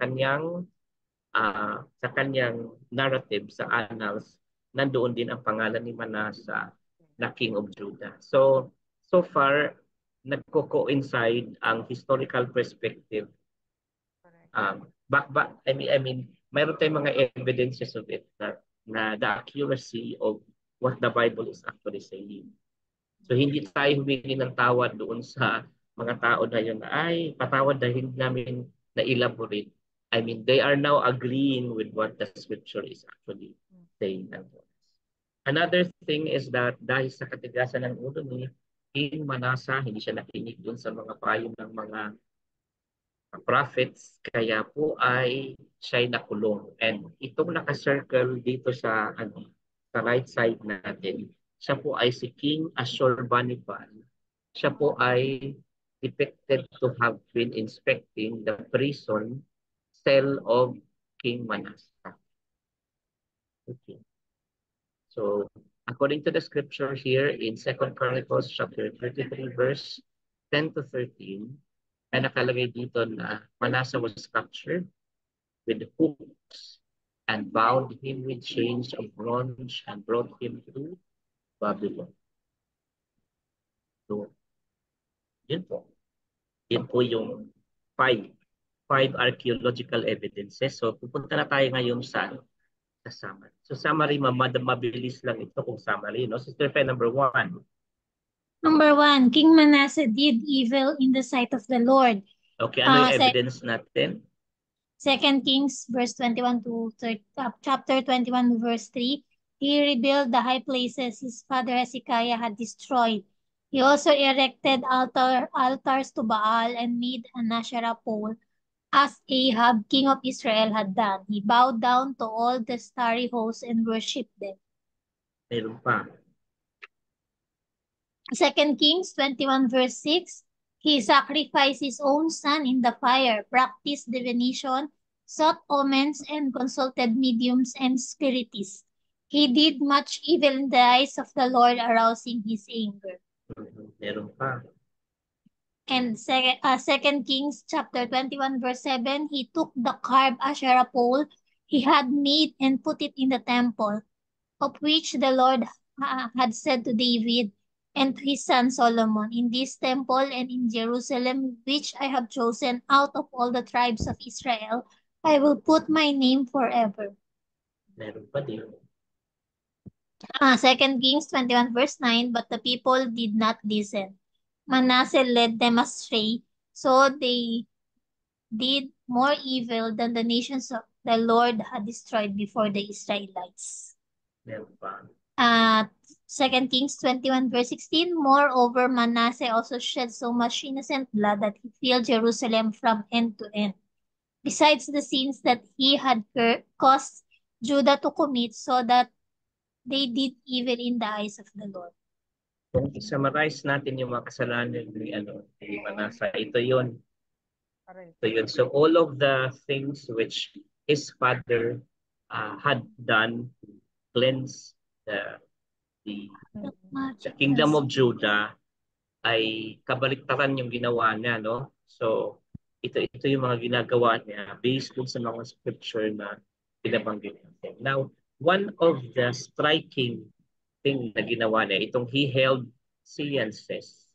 kanyang narrative sa annals, nandoon din ang pangalan ni Manasa na King of Judah. So far, nagko-coincide ang historical perspective. I mean, mayroon tayong mga evidences of it na the accuracy of what the Bible is actually saying. So hindi tayo humingi ng tawad doon sa mga tao na yun, ay patawad dahil namin na-elaborate. I mean, they are now agreeing with what the scripture is actually saying. Another thing is that dahil sa katigasan ng ulo ni King Manasa, hindi siya nakinig doon sa mga payo ng mga prophets, kaya po ay siya'y nakulong. And itong naka-circle dito sa right side natin, siya po ay si King Ashurbanipal. Siya po ay depicted to have been inspecting the prison cell of King Manasa. Okay. So, according to the scripture here in 2 Chronicles chapter 33 verse 10 to 13, Kaya nakalagay dito na Manasseh was captured with hooks and bound him with chains of bronze and brought him to Babylon. So, yun po. Yun po yung five archaeological evidences. So, pupunta na tayo ngayon sa summary. So, summary, mabilis lang ito kung summary. No? Sister Fe, number 1. Number 1, King Manasseh did evil in the sight of the Lord. Okay, ano yung evidence natin? 2 Kings verse 21 to chapter 21 verse 3. He rebuilt the high places his father Hezekiah had destroyed. He also erected altars to Baal and made an Asherah pole, as Ahab, king of Israel, had done. He bowed down to all the starry hosts and worshipped them. Meron pa. 2 Kings 21 verse 6. He sacrificed his own son in the fire, practiced divination, sought omens, and consulted mediums and spiritists. He did much evil in the eyes of the Lord, arousing his anger. Meron pa. And 2 Kings chapter 21 verse 7, he took the carved Asherah pole he had made and put it in the temple, of which the Lord had said to David and to his son Solomon, in this temple and in Jerusalem, which I have chosen out of all the tribes of Israel, I will put my name forever. Meron pa din. 2 Kings 21 verse 9, but the people did not listen. Manasseh led them astray, so they did more evil than the nations of the Lord had destroyed before the Israelites. Meron pa. 2 Kings 21 verse 16, moreover, Manasseh also shed so much innocent blood that he filled Jerusalem from end to end. Besides the sins that he had caused Judah to commit, so that they did evil in the eyes of the Lord. Kung i-summarize natin yung mga kasalanan ni Manasseh, ito yun. So all of the things which his father had done to cleanse the kingdom of Judah ay kabaliktaran yung ginawa niya, no? So ito yung mga ginagawa niya based dun sa mga scripture na binabanggit natin. Now, one of the striking thing na ginawa niya, itong he held seances.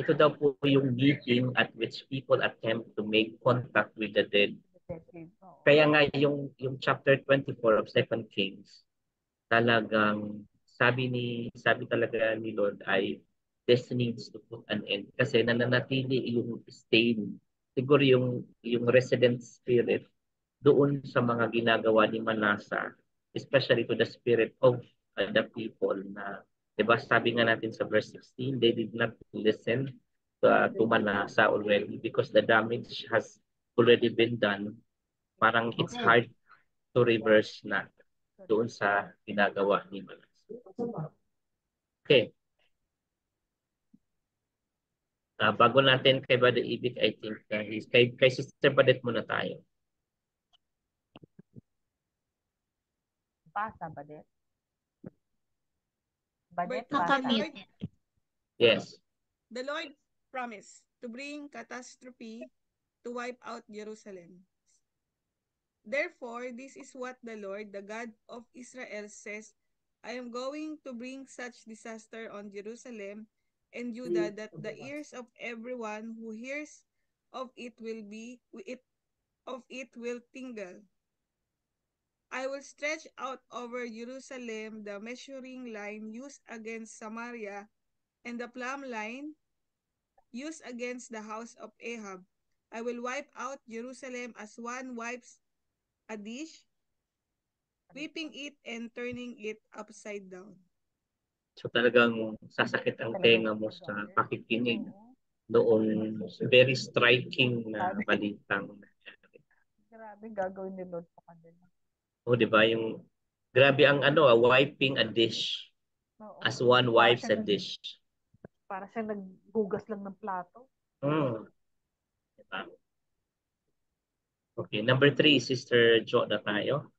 Ito daw po yung meeting at which people attempt to make contact with the dead. Kaya nga yung chapter 24 of 2 Kings, talagang sabi talaga ni Lord ay this needs to put an end kasi nananatili yung stain, siguro yung resident spirit doon sa mga ginagawa ni Manasseh, especially to the spirit of the people na, diba sabi nga natin sa verse 16, they did not listen to Manasseh already because the damage has already been done. Parang it's hard to reverse na doon sa ginagawa ni Manasseh. Okay. Bago natin kay Brother Ibig, I think kay Sister Badet muna tayo. Basa, Badet. Badet, Nakamute. Yes. The Lord promised to bring catastrophe to wipe out Jerusalem. Therefore, this is what the Lord, the God of Israel, says, I am going to bring such disaster on Jerusalem and Judah that the ears of everyone who hears of it will tingle. I will stretch out over Jerusalem the measuring line used against Samaria and the plumb line used against the house of Ahab. I will wipe out Jerusalem as one wipes a dish, whipping it and turning it upside down. So talagang sasakit ang tenga mo sa pakikinig noong very striking na balitang nangyari. Grabe gagawin ni Lord sa kanila. O di ba yung grabe ang wiping a dish as one wipes a dish. Para siya naghugas lang ng plato. Diba? Okay, number 3, Sister Jo na tayo.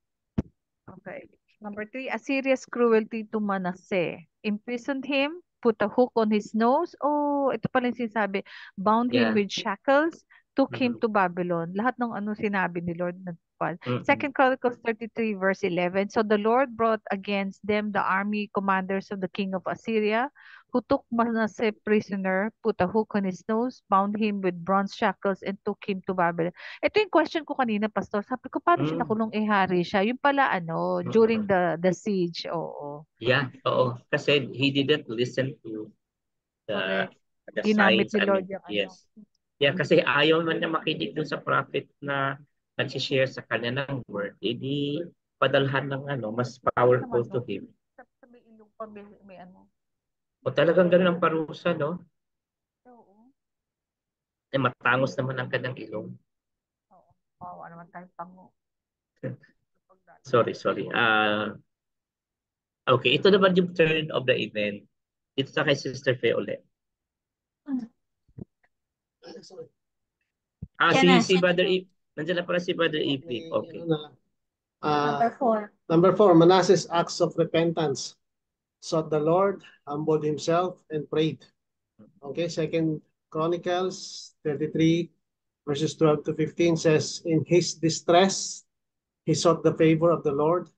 Okay. Number 3, Assyria's cruelty to Manasseh imprisoned him, put a hook on his nose. Oh, ito pala yung sinasabi. Bound him Yeah. with shackles, took him Mhm. to Babylon. Lahat ng ano sinabi ni Lord nagpal. Mm-mm. Second Chronicles 33 verse 11. So the Lord brought against them the army commanders of the king of Assyria, who took Manasseh prisoner, put a hook on his nose, bound him with bronze shackles, and took him to Babylon. Ito yung question ko kanina, Pastor. Sabi ko, paano siya Mm. nakulong? Hari siya. Yung pala, ano, during the siege. Oo. Yeah, oo. Kasi he didn't listen to the Correct. the Ginamit signs. ni I Lord mean, yung ano. yes. Yeah, kasi ayaw man niya makinig dun sa prophet na nagsishare sa kanya ng word. Hindi padalhan ng ano, mas powerful Naman, to no? him. Sa may ilong pa, may ano. O talagang ganun ang parusa, no? Oo. Eh, matangos naman ang kanyang ilong. Oo. Kawawa naman tayo pango. Sorry. Okay, ito naman yung turn of the event. Dito sa kay Sister Faye ulit. Sorry. Si Brother Ip. Nandiyan na pala si Brother Ipik. Okay. Number 4. Number 4, Manasseh's acts of repentance. Sought the Lord, humbled himself, and prayed. Okay, Second Chronicles 33, verses 12 to 15 says, in his distress, he sought the favor of the Lord,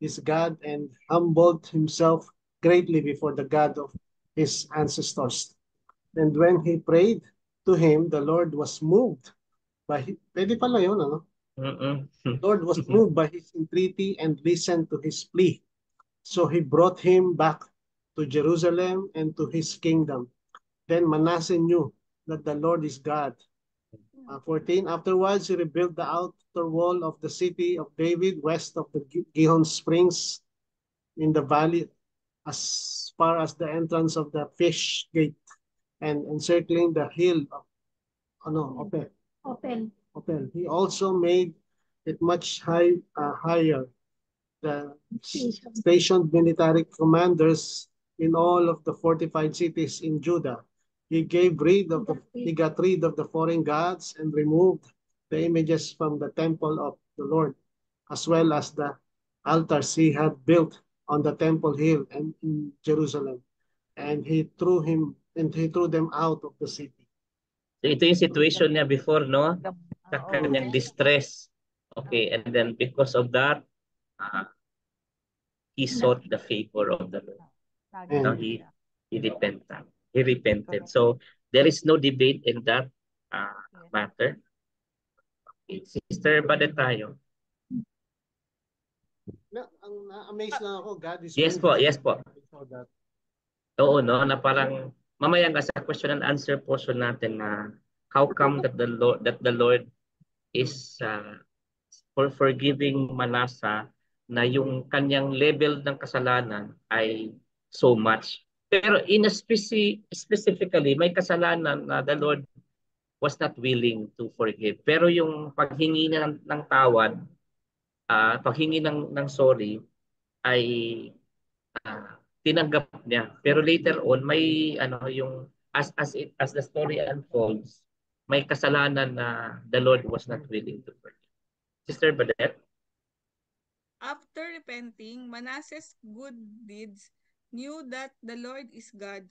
his God, and humbled himself greatly before the God of his ancestors. And when he prayed to him, the Lord was moved by pwede pala yun, ano? Mm-mm. Lord was moved by his entreaty and listened to his plea. So he brought him back to Jerusalem and to his kingdom. Then Manasseh knew that the Lord is God. 14, afterwards he rebuilt the outer wall of the city of David west of the Gihon Springs in the valley as far as the entrance of the fish gate and encircling the hill of Opel. He also made it much higher. The stationed military commanders in all of the fortified cities in Judah. He got rid of the foreign gods and removed the images from the temple of the Lord, as well as the altars he had built on the temple hill and in Jerusalem. And he threw them out of the city. So ito yung situation niya before, no? Sa Oo. kanyang distress. Okay, and then because of that, he sought the favor of the Lord. Lagi No, And siya. he repented. He repented. So there is no debate in that matter. Okay, Sister Badet tayo. na-amaze lang ako, God is Yes moved. po, yes po. I saw that. Oo, no, na parang mamaya nga sa question and answer portion natin na how come that the Lord is for forgiving Manasseh na yung kanyang level ng kasalanan ay so much. Pero specifically, may kasalanan na the Lord was not willing to forgive. Pero yung paghingi ng tawad, paghingi ng sorry, ay tinanggap niya. Pero later on, may yung as the story unfolds, may kasalanan na the Lord was not willing to forgive. Sister Badet? After repenting, Manasseh's good deeds knew that the Lord is God,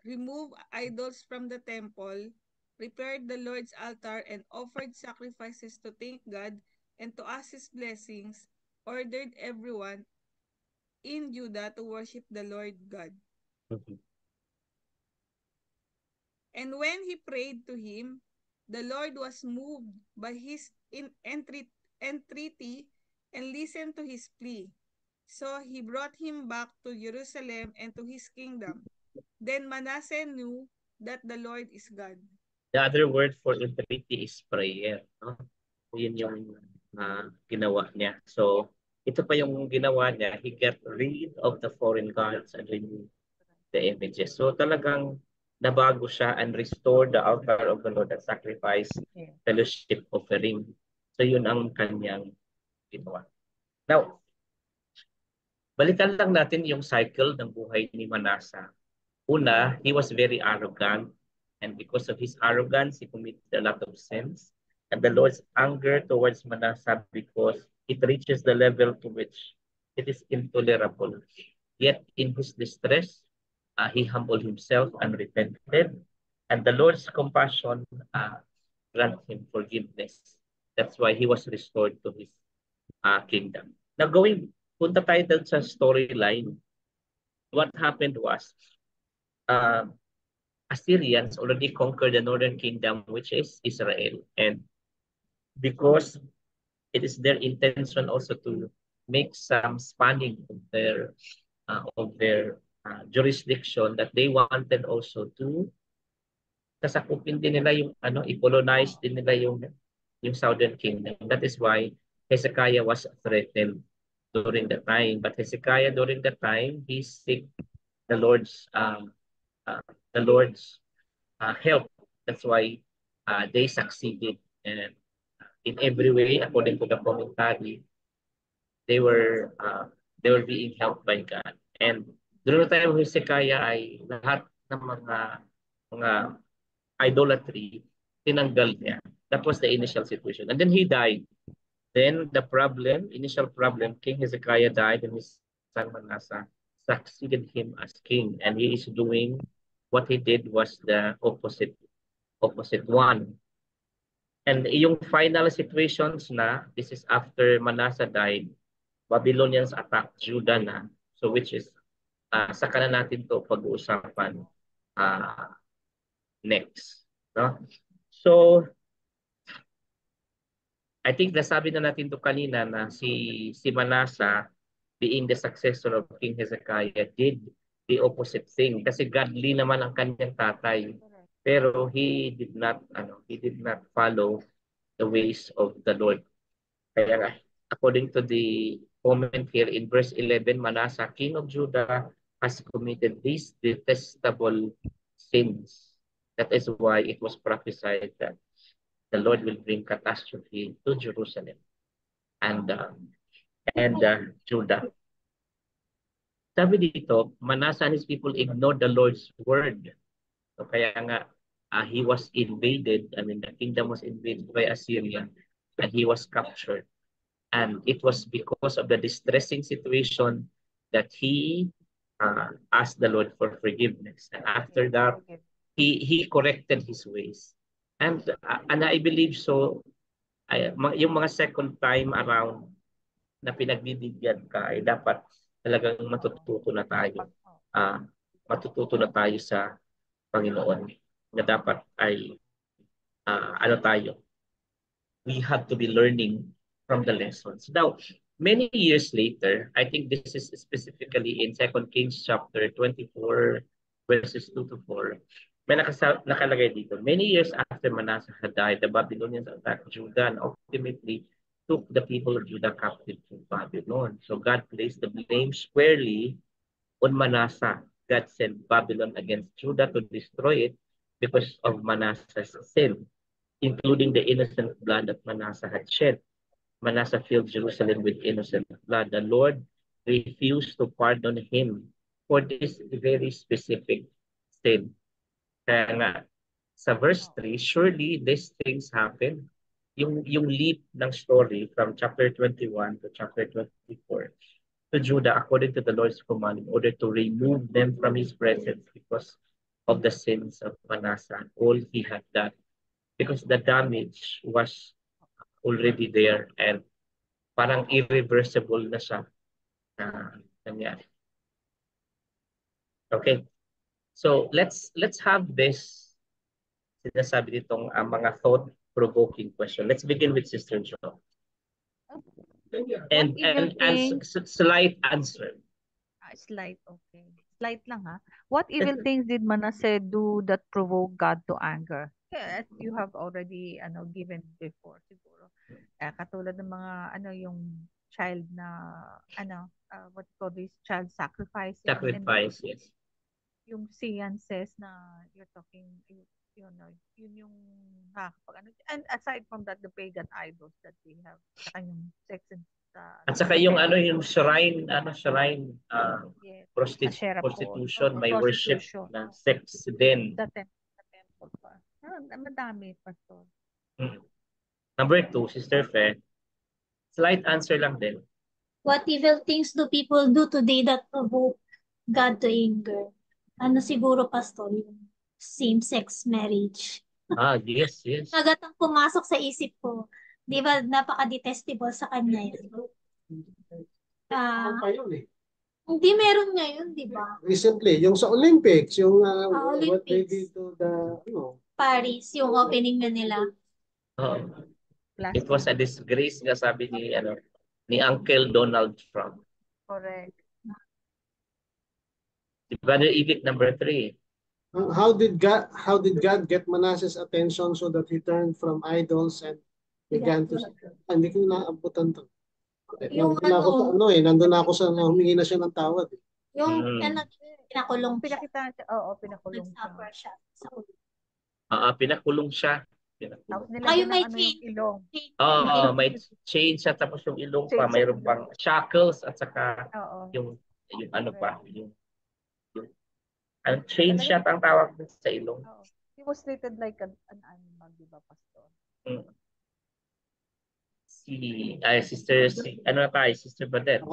removed idols from the temple, repaired the Lord's altar, and offered sacrifices to thank God and to ask his blessings, ordered everyone in Judah to worship the Lord God. Mhm. And when he prayed to him, the Lord was moved by his entreaty and listened to his plea. So he brought him back to Jerusalem and to his kingdom. Then Manasseh knew that the Lord is God. The other word for entreaty is prayer. No? Yun yung ginawa niya. So, ito pa yung ginawa niya. He got rid of the foreign gods and removed the images. So, talagang nabago siya and restored the altar of the Lord and sacrifice, fellowship offering. So, yun ang kanyang ginawa. Now, balikan lang natin yung cycle ng buhay ni Manasseh. Una, he was very arrogant, and because of his arrogance, he committed a lot of sins. And the Lord's anger towards Manasseh because it reaches the level to which it is intolerable. Yet in his distress, he humbled himself and repented, and the Lord's compassion grant him forgiveness. That's why he was restored to his kingdom. Now punta tayo dun sa storyline. What happened was, uh, Assyrians already conquered the northern kingdom, which is Israel. And because it is their intention also to make some spanning of their jurisdiction, that they wanted also to kasakupin din nila yung i-colonize din nila yung southern kingdom. That is why Hezekiah was threatened during the time. But Hezekiah during the time, he seek the Lord's help. That's why they succeeded, and in every way, according to the commentary, they were being helped by God. And during the time of Hezekiah ay lahat ng mga idolatry tinanggal niya. That was the initial situation. And then he died. Then the initial problem, King Hezekiah died, and his son Manasseh succeeded him as king. And he is doing what he did was the opposite one. And yung final situations na, this is after Manasseh died, Babylonians attacked Judah na. So which is, saka na natin to pag-uusapan next. No? So, I think nasabi na natin to kanina na si Manasseh, being the successor of King Hezekiah, did the opposite thing. Kasi godly naman ang kanyang tatay. Pero he did not follow the ways of the Lord. Kaya according to the comment here in verse 11, Manasseh, king of Judah, has committed these detestable sins. That is why it was prophesied that the Lord will bring catastrophe to Jerusalem and Judah. Sabi dito, Manasseh and his people ignored the Lord's word. So kaya nga, he was invaded. I mean, the kingdom was invaded by Assyria, and he was captured. And it was because of the distressing situation that he asked the Lord for forgiveness. And after that, he corrected his ways. And I believe so, yung mga second time around na pinagbibigyan ka, ay dapat talagang matututo na tayo. Matututo na tayo sa Panginoon. Na dapat ay we have to be learning from the lessons. Now, many years later, I think this is specifically in 2 Kings chapter 24, verses 2 to 4, may nakalagay dito, many years after Manasseh had died, the Babylonians attacked Judah and ultimately took the people of Judah captive to Babylon. So God placed the blame squarely on Manasseh. God sent Babylon against Judah to destroy it because of Manasseh's sin, including the innocent blood that Manasseh had shed. Manasseh filled Jerusalem with innocent blood. The Lord refused to pardon him for this very specific sin. Kaya nga, sa verse 3, surely these things happen. Yung leap ng story from chapter 21 to chapter 24 to Judah according to the Lord's command in order to remove them from his presence because of the sins of Manasseh, all he had done. Because the damage was already there and parang irreversible na siya na nangyari. Okay. So let's have this sinasabi ditong mga thought-provoking question. Let's begin with Sister Jo. And slight answer. Slight, okay. Slight lang ha. What evil things did Manasseh do that provoked God to anger? As you have already given before siguro. Katulad ng mga yung child na what you call this, child sacrifice. Sacrifice, yes. Yung seances na you're talking, yun yung and aside from that, the pagan idols that they have, saka yung sex and at saka yung yung shrine yes, prostitution, may worship na sex din. The temple pa. Madami, Pastor. Number 2, Sister Fe, slight answer lang din. What evil things do people do today that provoke God to anger? ano siguro, Pastor, yung same-sex marriage. Yes, yes. Agad ang pumasok sa isip ko. Di ba, napaka-detestable sa kanya yan. Ano pa yun eh? Hindi meron ngayon, di ba? Recently, yung sa Olympics, yung what they Olympics. did to the, Paris, yung opening na nila. It was a disgrace nga sabi ni Uncle Donald Trump. Correct. how did God get Manasseh's attention so that he turned from idols and began to hindi ko naabutan to. Yung Nandun na ako sa humingi na siya ng tawad. Yung pinakulong siya. Pinakulong siya. Nag-suffer siya sa ulo. Pinakulong siya. Tapos Ay, nilagyan may ng chain. yung ilong. May chain siya tapos yung ilong pa, Chain sa mayroon ilong. pang shackles at saka Oo. yung ano pa, yung chain siya ang tawag dun sa ilong. Oo. He was treated like an animal, di ba, Pastor? Sister Badet.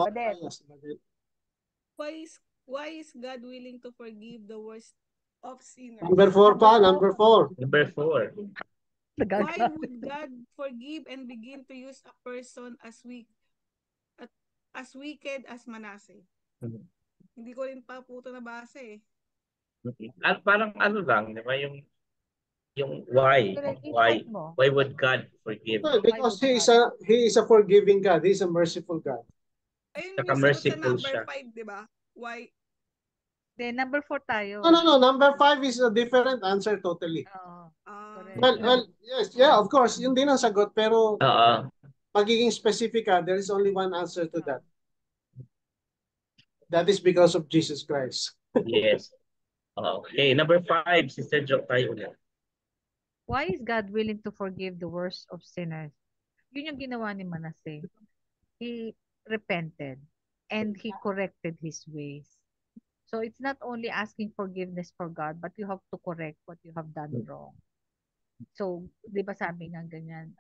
Why is God willing to forgive the worst of sinners? Number 4 pa, number 4. Number 4. Why would God forgive and begin to use a person as wicked as Manasseh? Hindi ko rin pa po ito nabasa eh. At parang ano lang, di ba, yung why would God forgive? Well, because he is a forgiving God. He is a merciful God. Ayun Saka yung sagot sa merciful number siya. 5, di ba? Why? Then, number 4 tayo. No. Number 5 is a different answer totally. Correct. Well, yes, yeah, of course. Yun din ang sagot. Pero magiging specific ka, there is only one answer to that. That is because of Jesus Christ. Yes. Okay, number 5, Sister Jo, tayo ulit. Why is God willing to forgive the worst of sinners? Yun yung ginawa ni Manasseh. He repented and he corrected his ways. So it's not only asking forgiveness for God, but you have to correct what you have done wrong. So, di ba sabi nga ganyan,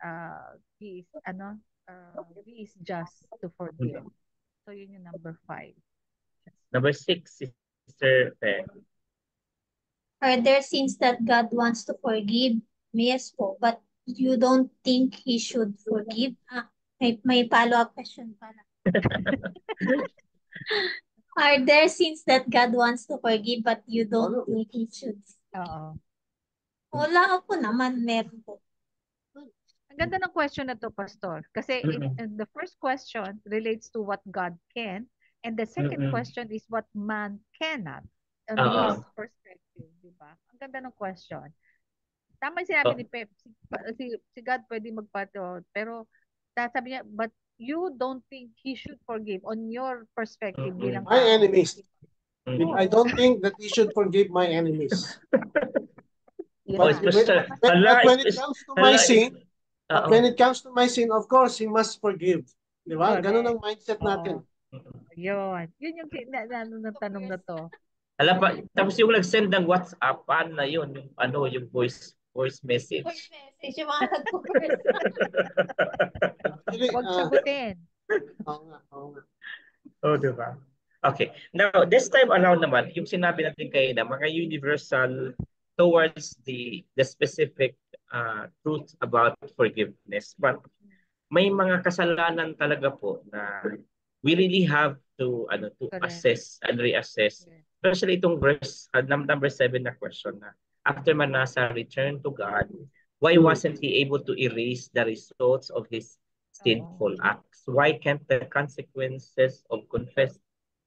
he is just to forgive. So yun yung number 5. Number 6, Sister Pe. Are there sins that God wants to forgive? Yes po, but you don't think He should forgive? May follow-up question pala. Are there sins that God wants to forgive but you don't think He should? Oo. Wala po naman, meron po. Ang ganda ng question na to, Pastor. Kasi the first question relates to what God can, and the second question is what man cannot on his perspective, di ba? Ang ganda ng question. Tama yung sinabi ni Pep, si God pwede magpato, pero sabi niya, but you don't think He should forgive on your perspective bilang my tao. enemies. I don't think that He should forgive my enemies. But when it comes to my sin, of course, He must forgive. Di ba? Ganun ang mindset natin. Yun. Yun yung tanong na to. Alam pa, tapos yung nag-send ng WhatsApp, paano na yun? Yung voice message. Voice message, yung mga nagpo-voice. Huwag sagutin. Oo nga. Diba? Okay. Now, this time around naman, yung sinabi natin kayo na mga universal towards the specific truth about forgiveness. But may mga kasalanan talaga po na we really have to assess and reassess. Especially itong verse number 7 na question na after Manasseh returned to God, why wasn't he able to erase the results of his sinful acts? Why can't the consequences of confessed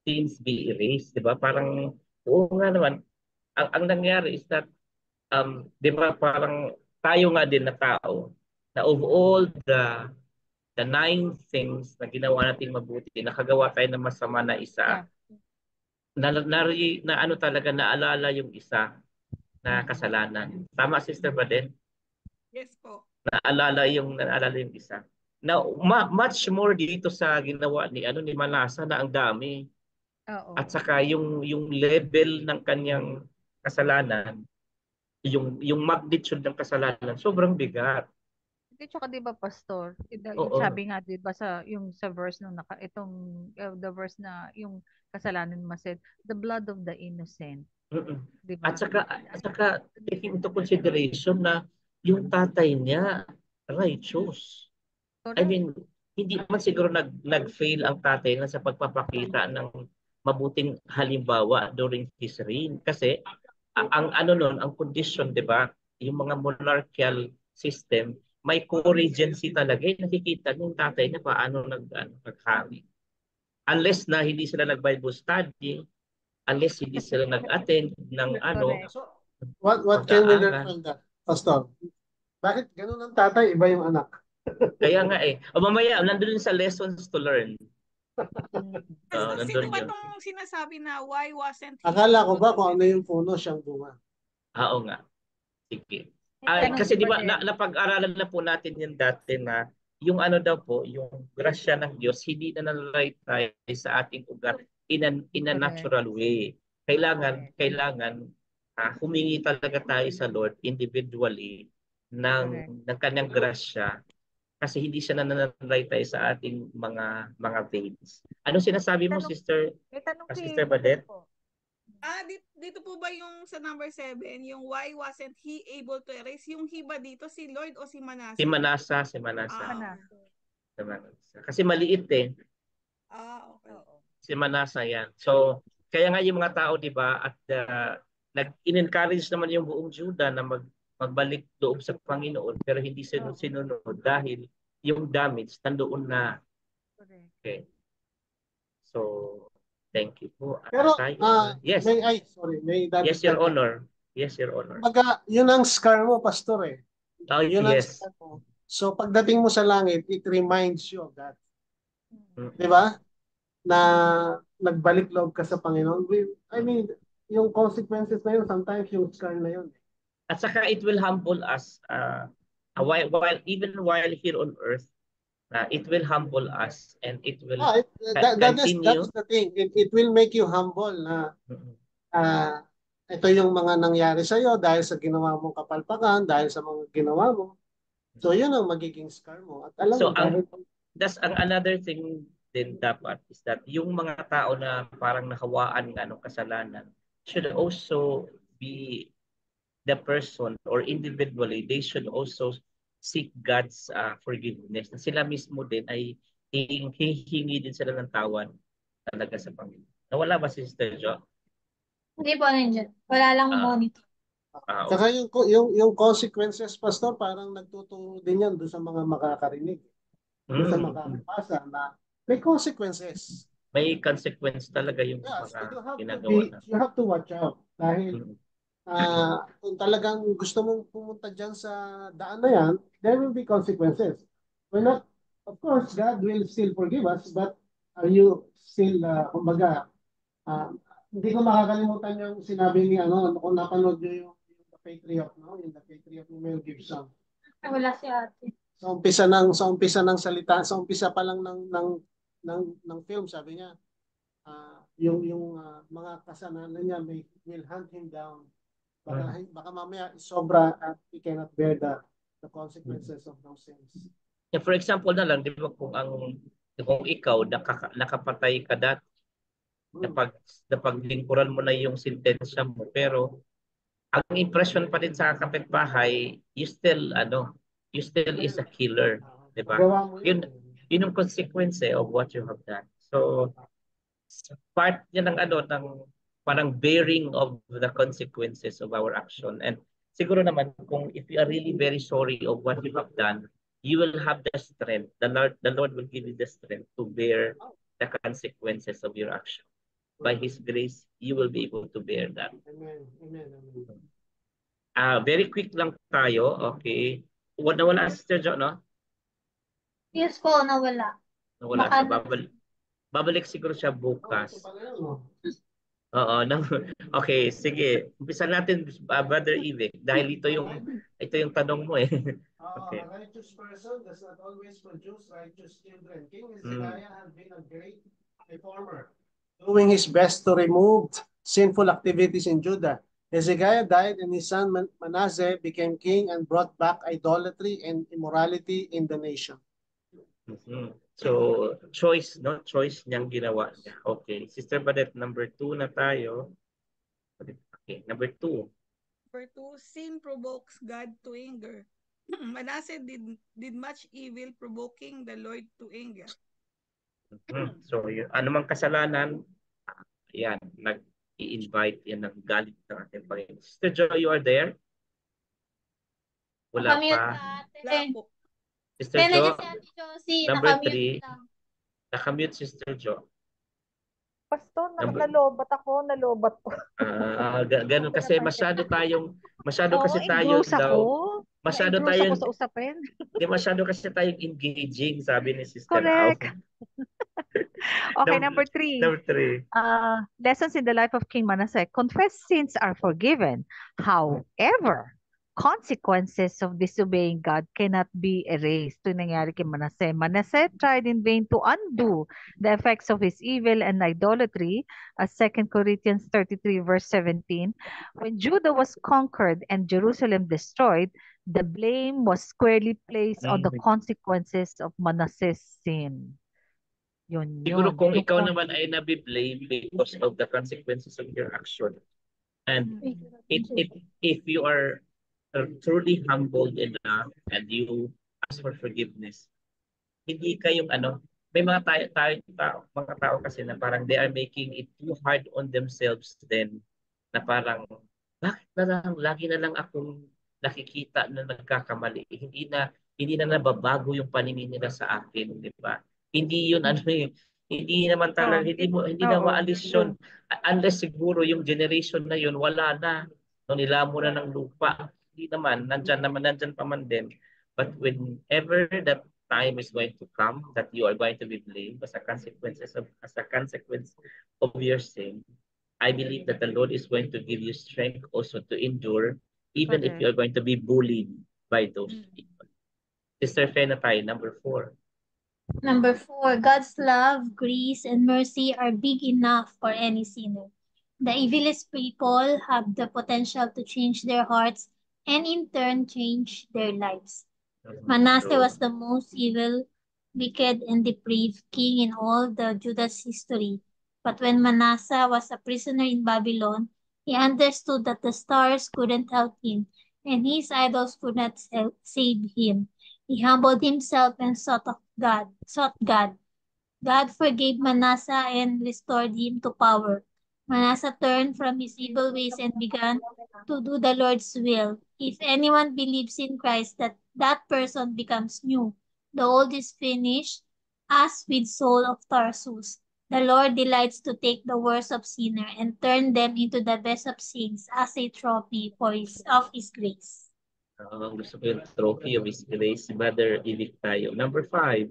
sins be erased? Diba? Parang, oo nga naman, ang nangyari is that, diba parang tayo nga din na tao, na of all the 9 things na ginawa natin mabuti, nakagawa tayo ng masama na isa, naalala yung isa na kasalanan. Tama, Sister Baden? Yes po. Naalala yung isa. Now, much more dito sa ginawa ni Manasseh na ang dami. At saka yung level ng kanyang kasalanan, yung magnitude ng kasalanan, sobrang bigat. Hindi, tsaka di ba, Pastor? Yung sabi nga, di ba, sa verse nung the verse na yung kasalanan mo said, the blood of the innocent Di At ba? saka taking into consideration na yung tatay niya righteous. I Correct. mean, hindi naman siguro nag-fail ang tatay na sa pagpapakita ng mabuting halimbawa during his reign. Kasi ang ano nun, ang condition, di ba, yung mga monarchical system, may co-regency talaga. Nakikita yung tatay niya paano naghari. Unless na hindi sila nag-Bible study, unless hindi sila nag-attend ng Correct. So, what can we learn from that, Pastor? Bakit ganun ang tatay, iba yung anak? Kaya nga eh. O mamaya, nandun sa lessons to learn. Sino Nandun ba yun. tong sinasabi na why wasn't he Akala ko able ba to kung ano get... yung puno siyang bunga? Oo nga. Sige. Tanong Kasi si di ba, Badet. napag-aralan na po natin yung dati na yung ano daw po, yung grasya ng Diyos, hindi na nalay tayo sa ating ugat in a Correct. natural way. Kailangan humingi talaga tayo sa Lord individually Correct. ng kanyang grasya kasi hindi siya nananalay tayo sa ating mga veins. Ano sinasabi mo, Sister Sister Badet? po. Dito po ba yung sa number 7, yung why wasn't he able to erase? Yung hiba dito, si Lord o si Manasseh? Si Manasa. Ah, Si Manasa. Kasi maliit eh. okay. Si Manasa yan. So, kaya nga yung mga tao, di ba, at nag-encourage naman yung buong Juda na magbalik loob sa Panginoon pero hindi sinunod dahil yung damage nandoon na. Correct. Okay. So, thank you po. Pero, yes. may Yes, Your Honor. Yes, Your Honor. Kumbaga, yun ang scar mo, Pastor eh. Yun ang Yes. scar mo. So, pagdating mo sa langit, it reminds you of that. Mm. Di ba? Na nagbalik loob ka sa Panginoon. I mean, yung consequences na yun, sometimes yung scar na yun. At saka it will humble us while here on earth. It will humble us and it will That continue. is the thing. It will make you humble na ito yung mga nangyari sa iyo dahil sa ginawa mong kapalpakan, dahil sa mga ginawa mo. So yun ang magiging scar mo. At alam So mo, dahil that's another thing din dapat is that yung mga tao na parang nahawaan ng kasalanan should also be the person or individually, they should also seek God's forgiveness. Na sila mismo din ay hihingi din sila ng tawad talaga sa Panginoon. Nawala ba si Sister Jo? Hindi po nandiyan. Wala lang monitor. Saka yung consequences, Pastor, parang nagtuturo din yan doon sa mga makakarinig. Doon sa makakabasa na may consequences. May consequence talaga yung mga ginagawa na. You have to watch out. Dahil kung talagang gusto mong pumunta dyan sa daan na yan, there will be consequences. We're not, of course, God will still forgive us, but are you still, kumbaga, hindi ko makakalimutan yung sinabi ni kung napanood nyo yung The Patriot, no? Yung The Patriot ni Mel Gibson. Wala si ate. Sa umpisa ng salita, sa umpisa pa lang ng film, sabi niya, yung mga kasalanan niya will hunt him down. Baka mamaya sobra at he cannot bear the consequences of those sins. Yeah, for example na lang, di ba kung ikaw nakapatay ka dati, napaglingkuran mo na yung sentensya mo, pero ang impression pa din sa kapitbahay, you still is a killer, di ba? Yun yung consequence of what you have done. So part yan ng parang bearing of the consequences of our action. And siguro naman kung if you are really very sorry of what you have done, you will have the strength. The Lord will give you the strength to bear the consequences of your action. By His grace, you will be able to bear that. Amen. Very quick lang tayo. Okay. Nawala Sister Jo, no? Yes po, nawala. Nawala siya. Babalik siguro siya bukas. Oo. Okay, sige. Umpisa natin, Brother Ivek. Dahil ito yung tanong mo eh. Okay. A righteous person does not always produce righteous children. King Hezekiah had been a great reformer, doing his best to remove sinful activities in Judah. Hezekiah died and his son Manasseh became king and brought back idolatry and immorality in the nation. So, choice niyang ginawa niya. Okay. Sister Badet, number 2 na tayo. Okay, number 2. Number 2, sin provokes God to anger. Manasseh did much evil, provoking the Lord to anger. So, anumang kasalanan, yan, nag-i-invite yan ng galit ng ating Panginoon. Sister Jo, you are there? Wala Nakamute pa. ka, Wala ate. po. Sister Kaya Jo, nandiyan si Ate Josie, number nakamute 3, lang. nakamute Sister Jo. Pastor, Number, nalobat ako, nalobat ko. ganun kasi masyado Oo, kasi tayo engross ako. daw, masyado Na-engross ako tayong, sa usapin. di masyado kasi tayong engaging, sabi ni Sister Au. Correct. Okay, number 3. Number 3. Lessons in the life of King Manasseh. Confessed sins are forgiven. However, consequences of disobeying God cannot be erased. Ito yung nangyari kay Manasseh. Manasseh tried in vain to undo the effects of his evil and idolatry, as 2 Corinthians 33 verse 17. When Judah was conquered and Jerusalem destroyed, the blame was squarely placed on the consequences of Manasseh's sin. Yun, Siguro yun. kung ikaw naman ay nabiblame because of the consequences of your action. And if you are truly humbled enough and you ask for forgiveness, hindi kayong may mga mga tao kasi na parang they are making it too hard on themselves then na parang bakit na lang lagi na lang akong nakikita na nagkakamali, hindi na nababago yung paningin nila sa akin, di ba? Hindi yun hindi naman talaga hindi na maalis yun unless siguro yung generation na yun wala na no, nilamo na ng lupa. Hindi naman nandyan pa man din, but whenever that time is going to come that you are going to be blamed as a consequence of your sin, I believe that the Lord is going to give you strength also to endure even if you are going to be bullied by those people. Sister Fena tayo, number 4. Number 4, God's love, grace, and mercy are big enough for any sinner. The evilest people have the potential to change their hearts and in turn change their lives. Manasseh was the most evil, wicked, and depraved king in all the Judah's history. But when Manasseh was a prisoner in Babylon, he understood that the stars couldn't help him, and his idols could not save him. He humbled himself and sought God. God forgave Manasseh and restored him to power. Manasseh turned from his evil ways and began to do the Lord's will. If anyone believes in Christ, that person becomes new. The old is finished, as with Saul of Tarsus. The Lord delights to take the worst of sinners and turn them into the best of saints as a trophy of His grace. Gusto ko yung trophy of His grace. Brother, ibig tayo. Number 5.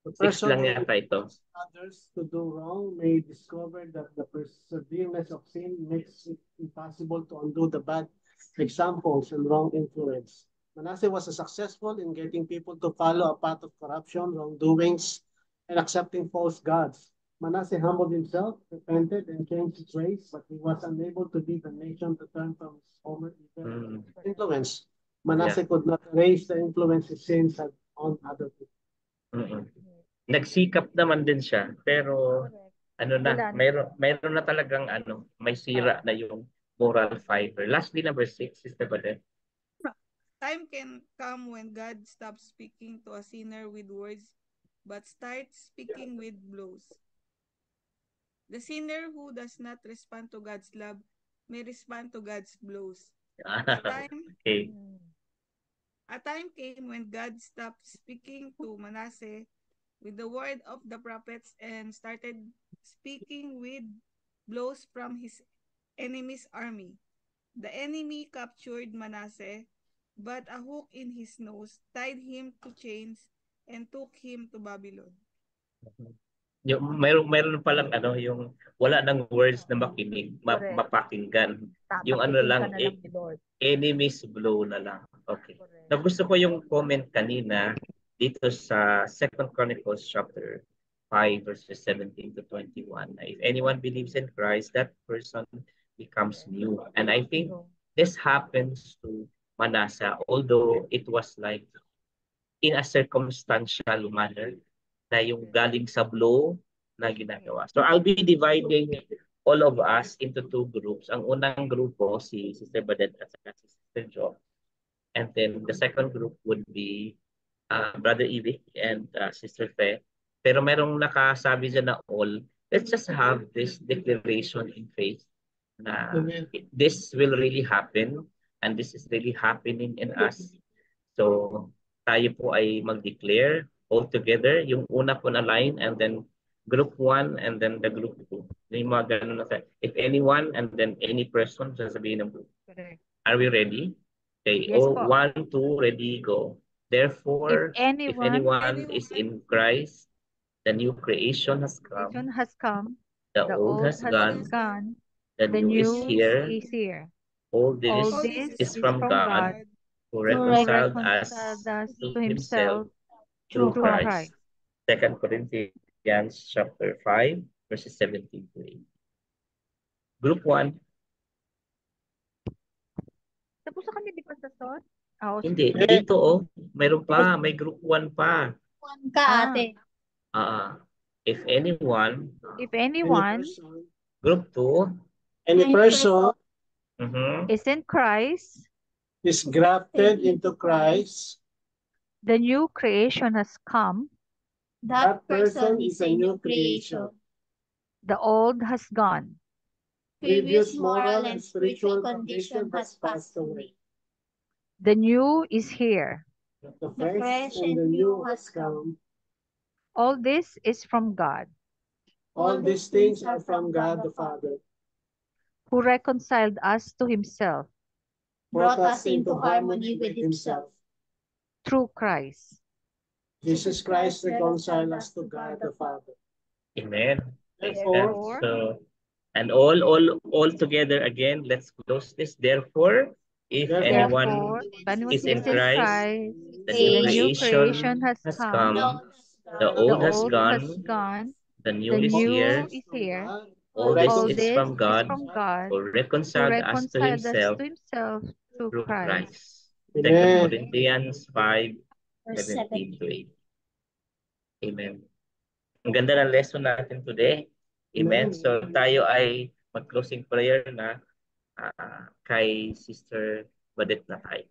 The 6 person lang who yata ito. allows others to do wrong may discover that the perseverance of sin makes it impossible to undo the bad examples and wrong influence. Manasseh was successful in getting people to follow a path of corruption, wrongdoings, and accepting false gods. Manasseh humbled himself, repented, and changed his ways, but he was unable to lead the nation to turn from his former evil influence. Manasseh could not erase the influence his sins had on other people. Nagsikap naman din siya, pero mayroon na talagang may sira na yung moral fiber. Lastly, number 6, Sister Bade. Time can come when God stops speaking to a sinner with words but starts speaking with blows. The sinner who does not respond to God's love may respond to God's blows. A time came when God stopped speaking to Manasseh with the word of the prophets and started speaking with blows from his enemy's army. The enemy captured Manasseh, but a hook in his nose tied him to chains and took him to Babylon. Yung mayroon pa lang yung wala nang words na makinig, mapakinggan. Yung lang enemy's blow na lang. Okay. Na gusto ko yung comment kanina dito sa 2 Chronicles chapter 5 verses 17 to 21. If anyone believes in Christ, that person becomes new. And I think this happens to Manasseh, although it was like in a circumstantial manner na yung galing sa blow na ginagawa. So I'll be dividing all of us into two groups. Ang unang grupo, si Sister Badet at saka si Sister Jo. And then the second group would be Brother Ivic and Sister Fe. Pero merong nakasabi dyan na all. Let's just have this declaration in faith na this will really happen and this is really happening in us. So tayo po ay mag-declare all together. Yung una po na line and then group 1 and then the group 2. Yung mga ganun na. If anyone and then any person, sasabihin ng group. Correct. Are we ready? Okay. Yes Oh, po. 1, 2, ready, go. Therefore, if anyone is in Christ, the new creation has creation come. has come, The the old old has has gone. gone, The the new is new here. is here. All All this this is is from from God, God, who who who reconciled reconciled us us to to himself himself through through Christ. Christ. 2 Corinthians chapter 5, verses 17 to 18. Group 1, Tapos na kami, di ba, sa thought? Oh, hindi. sige. Dito, oh, mayroon pa. May group 1 pa. Juan ka, ate. If anyone, If Any anyone person, group 2, any person is in Christ, is grafted into Christ, the new creation has come, that person is a new creation. the old has gone. Previous moral and spiritual condition has passed away. The new is here. The fresh and the new has come. All this is from God, All these things are from God the Father, who reconciled us to himself brought us into harmony with himself. through Christ. Jesus Christ reconciled us to God the Father. Amen. Therefore, So, and all together again, let's close this. Therefore, if Therefore, anyone if anyone is in Christ, the the new new creation creation has come. The the old has old has gone. gone, The new the is new here. is here. All All this is this from is God, from God, who who reconciled us to reconciled us himself to himself through through Christ. Christ. 2 Amen. Corinthians 5, 17 to 18. Amen. Ang ganda ng lesson natin today. Amen. So tayo ay mag-closing prayer na kay Sister Badet na tayo.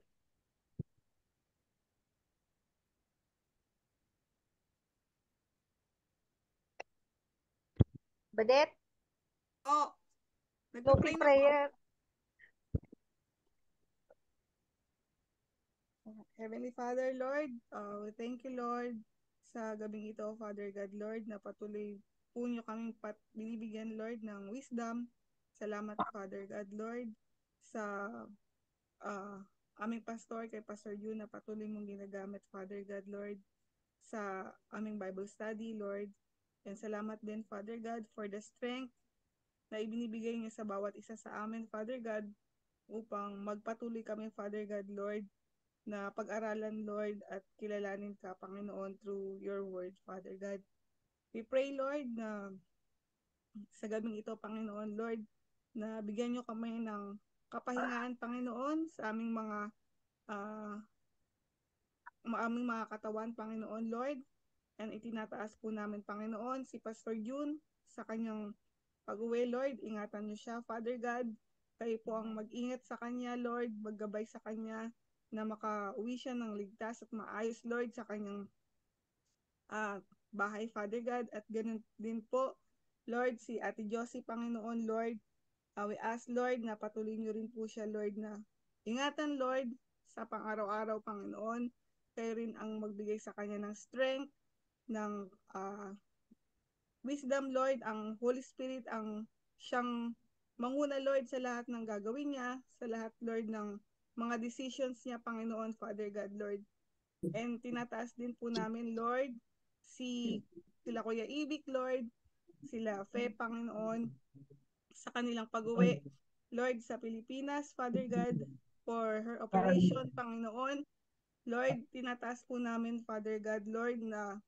Badet, Oh, closing nagpa-pray na po. prayer. Heavenly Father, Lord, we thank you, Lord, sa gabing ito, Father God, Lord, na patuloy po nyo kaming binibigyan, Lord, ng wisdom. Salamat, Father God, Lord, sa aming pastor, kay Pastor June, na patuloy mong ginagamit, Father God, Lord, sa aming Bible study, Lord. And salamat din, Father God, for the strength na ibinibigay niyo sa bawat isa sa amin, Father God, upang magpatuloy kami, Father God, Lord, na pag-aralan, Lord, at kilalanin ka, Panginoon, through your word, Father God. We pray, Lord, na sa gabing ito, Panginoon, Lord, na bigyan nyo kami ng kapahingaan, Panginoon, sa aming mga katawan, Panginoon, Lord. And itinataas po namin, Panginoon, si Pastor June sa kanyang pag-uwi, Lord. Ingatan nyo siya, Father God. Kayo po ang mag-ingat sa kanya, Lord, maggabay sa kanya, na makauwi siya ng ligtas at maayos, Lord, sa kanyang bahay, Father God. At ganun din po, Lord, si Ate Josie, Panginoon, Lord. We ask, Lord, na patuloy nyo rin po siya, Lord, na ingatan, Lord, sa pang-araw-araw, Panginoon. Kayo rin ang magbigay sa kanya ng strength, ng wisdom, Lord. Ang Holy Spirit ang siyang manguna, Lord, sa lahat ng gagawin niya, sa lahat, Lord, ng mga decisions niya, Panginoon, Father God, Lord. And tinataas din po namin, Lord, sila Kuya Ibik, Lord, sila Fe, Panginoon, sa kanilang pag-uwi, Lord, sa Pilipinas, Father God, for her operation, Panginoon. Lord, tinataas po namin, Father God, Lord, na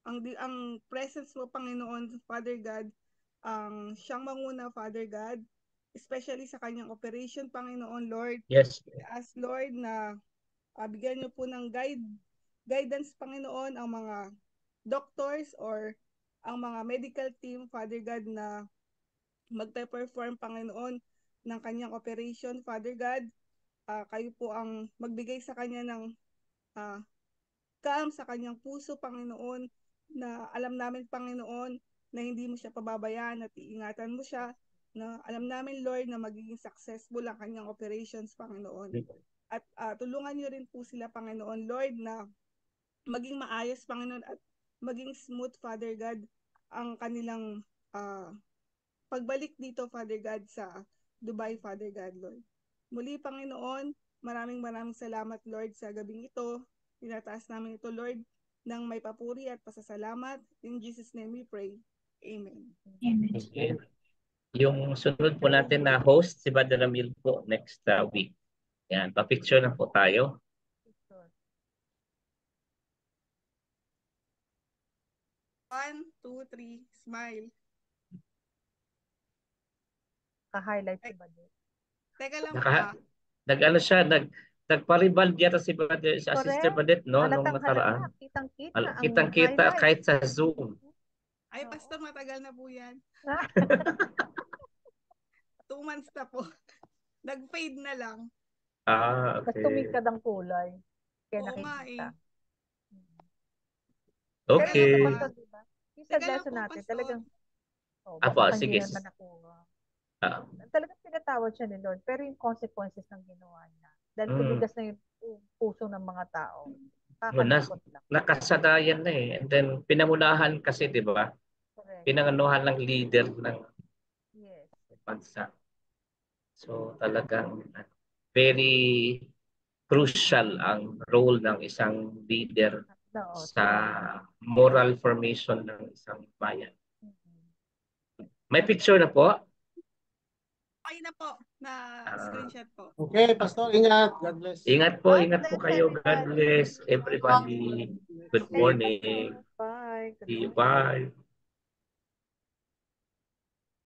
ang presence mo, Panginoon, Father God, ang siyang manguna, Father God, especially sa kanyang operation, Panginoon, Lord. Yes. As Lord, na bigyan niyo po ng guidance, Panginoon, ang mga doctors or ang mga medical team, Father God, na magpe-perform, Panginoon, ng kanyang operation, Father God. Kayo po ang magbigay sa kanya ng calm sa kanyang puso, Panginoon, na alam namin, Panginoon, na hindi mo siya pababayaan at iingatan mo siya, na alam namin, Lord, na magiging successful ang kanyang operations, Panginoon. At tulungan niyo rin po sila, Panginoon, Lord, na maging maayos, Panginoon, at maging smooth, Father God, ang kanilang pagbalik dito, Father God, sa Dubai, Father God, Lord. Muli, Panginoon, maraming salamat, Lord, sa gabing ito. Tinataas namin ito, Lord, ng may papuri at pasasalamat. In Jesus' name we pray. Amen. Amen. Okay. Yung sunod po natin na host, si Brother Ramil po next week. Yan, pa-picture na po tayo. 1, 2, 3, smile. Ka-highlight si Badet. Teka lang Nag-ano siya, nagpariband yata si Sister Badet, no? Nung nakaraan. Kitang-kita. Kitang-kita kahit sa Zoom. Ay, Pastor, matagal na po yan. 2 months na po. Nag-fade na lang. Okay. Mas tumikad ang kulay. Kaya Oo nga nakikita. Okay. Pero ito, diba? Yung sa Teka lang lesson po, natin, Pastor. talagang Apo, baka sige. hindi naman nakuha. Ah. Talagang pinatawad siya ni Lord, pero yung consequences ng ginawa niya, dahil tumigas na yung puso ng mga tao, kakalungkot lang. Nakasanayan na eh. And then, pinamunahan kasi, di ba? Correct. Pinanganuhan ng leader ng Yes. bansa. So, talagang very crucial ang role ng isang leader sa moral formation ng isang bayan. May picture na po? Okay na po, na screenshot po. Okay, Pastor, ingat. God bless. Ingat po kayo. God bless everybody. Good morning. Bye. Bye.